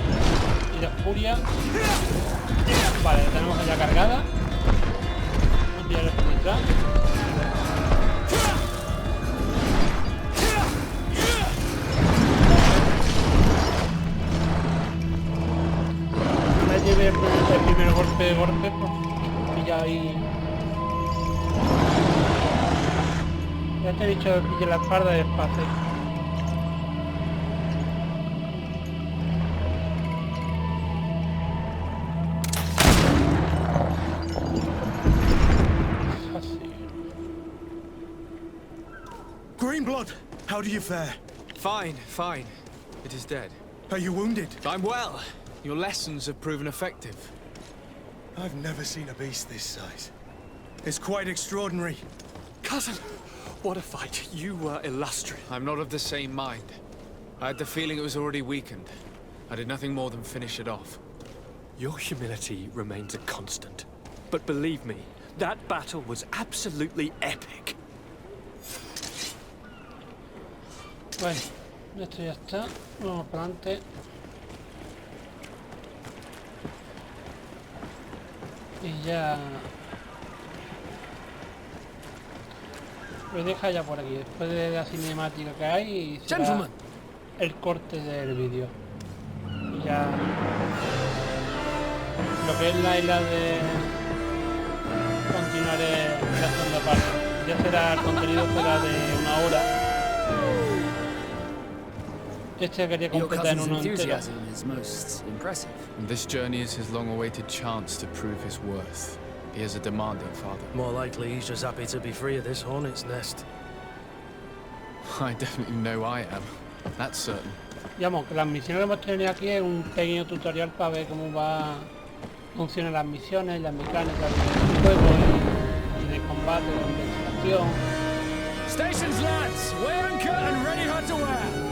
Y la furia. Vale, la tenemos ya cargada. Vamos a pillar por detrás. No me lleve el primer golpe, pues pilla ahí. Ya te he dicho que pille la espalda despacio. Greenblood, how do you fare? Fine, fine. It is dead. Are you wounded? I'm well. Your lessons have proven effective. I've never seen a beast this size. It's quite extraordinary. Cousin, what a fight. You were illustrious. I'm not of the same mind. I had the feeling it was already weakened. I did nothing more than finish it off. Your humility remains a constant. But believe me, that battle was absolutely epic. Bueno, esto ya está. Vamos para adelante. Y ya... Lo deja ya por aquí. Después de la cinemática que hay, será el corte del vídeo. Y ya... Lo que es la isla de... Continuaré la segunda parte. Ya será, el contenido será de 1 hora. Este quería completar en uno entero. And this journey is his long-awaited chance to prove his worth. He has a demanding father. More likely he's just happy to be free of this hornet's nest. I definitely know I am. That's certain. Digamos que las misiones que hemos tenido aquí es un pequeño tutorial para ver cómo funcionan las misiones, las mecánicas del juego y de combate, de investigación. Stations, lads! Wear and cut and ready hard to wear!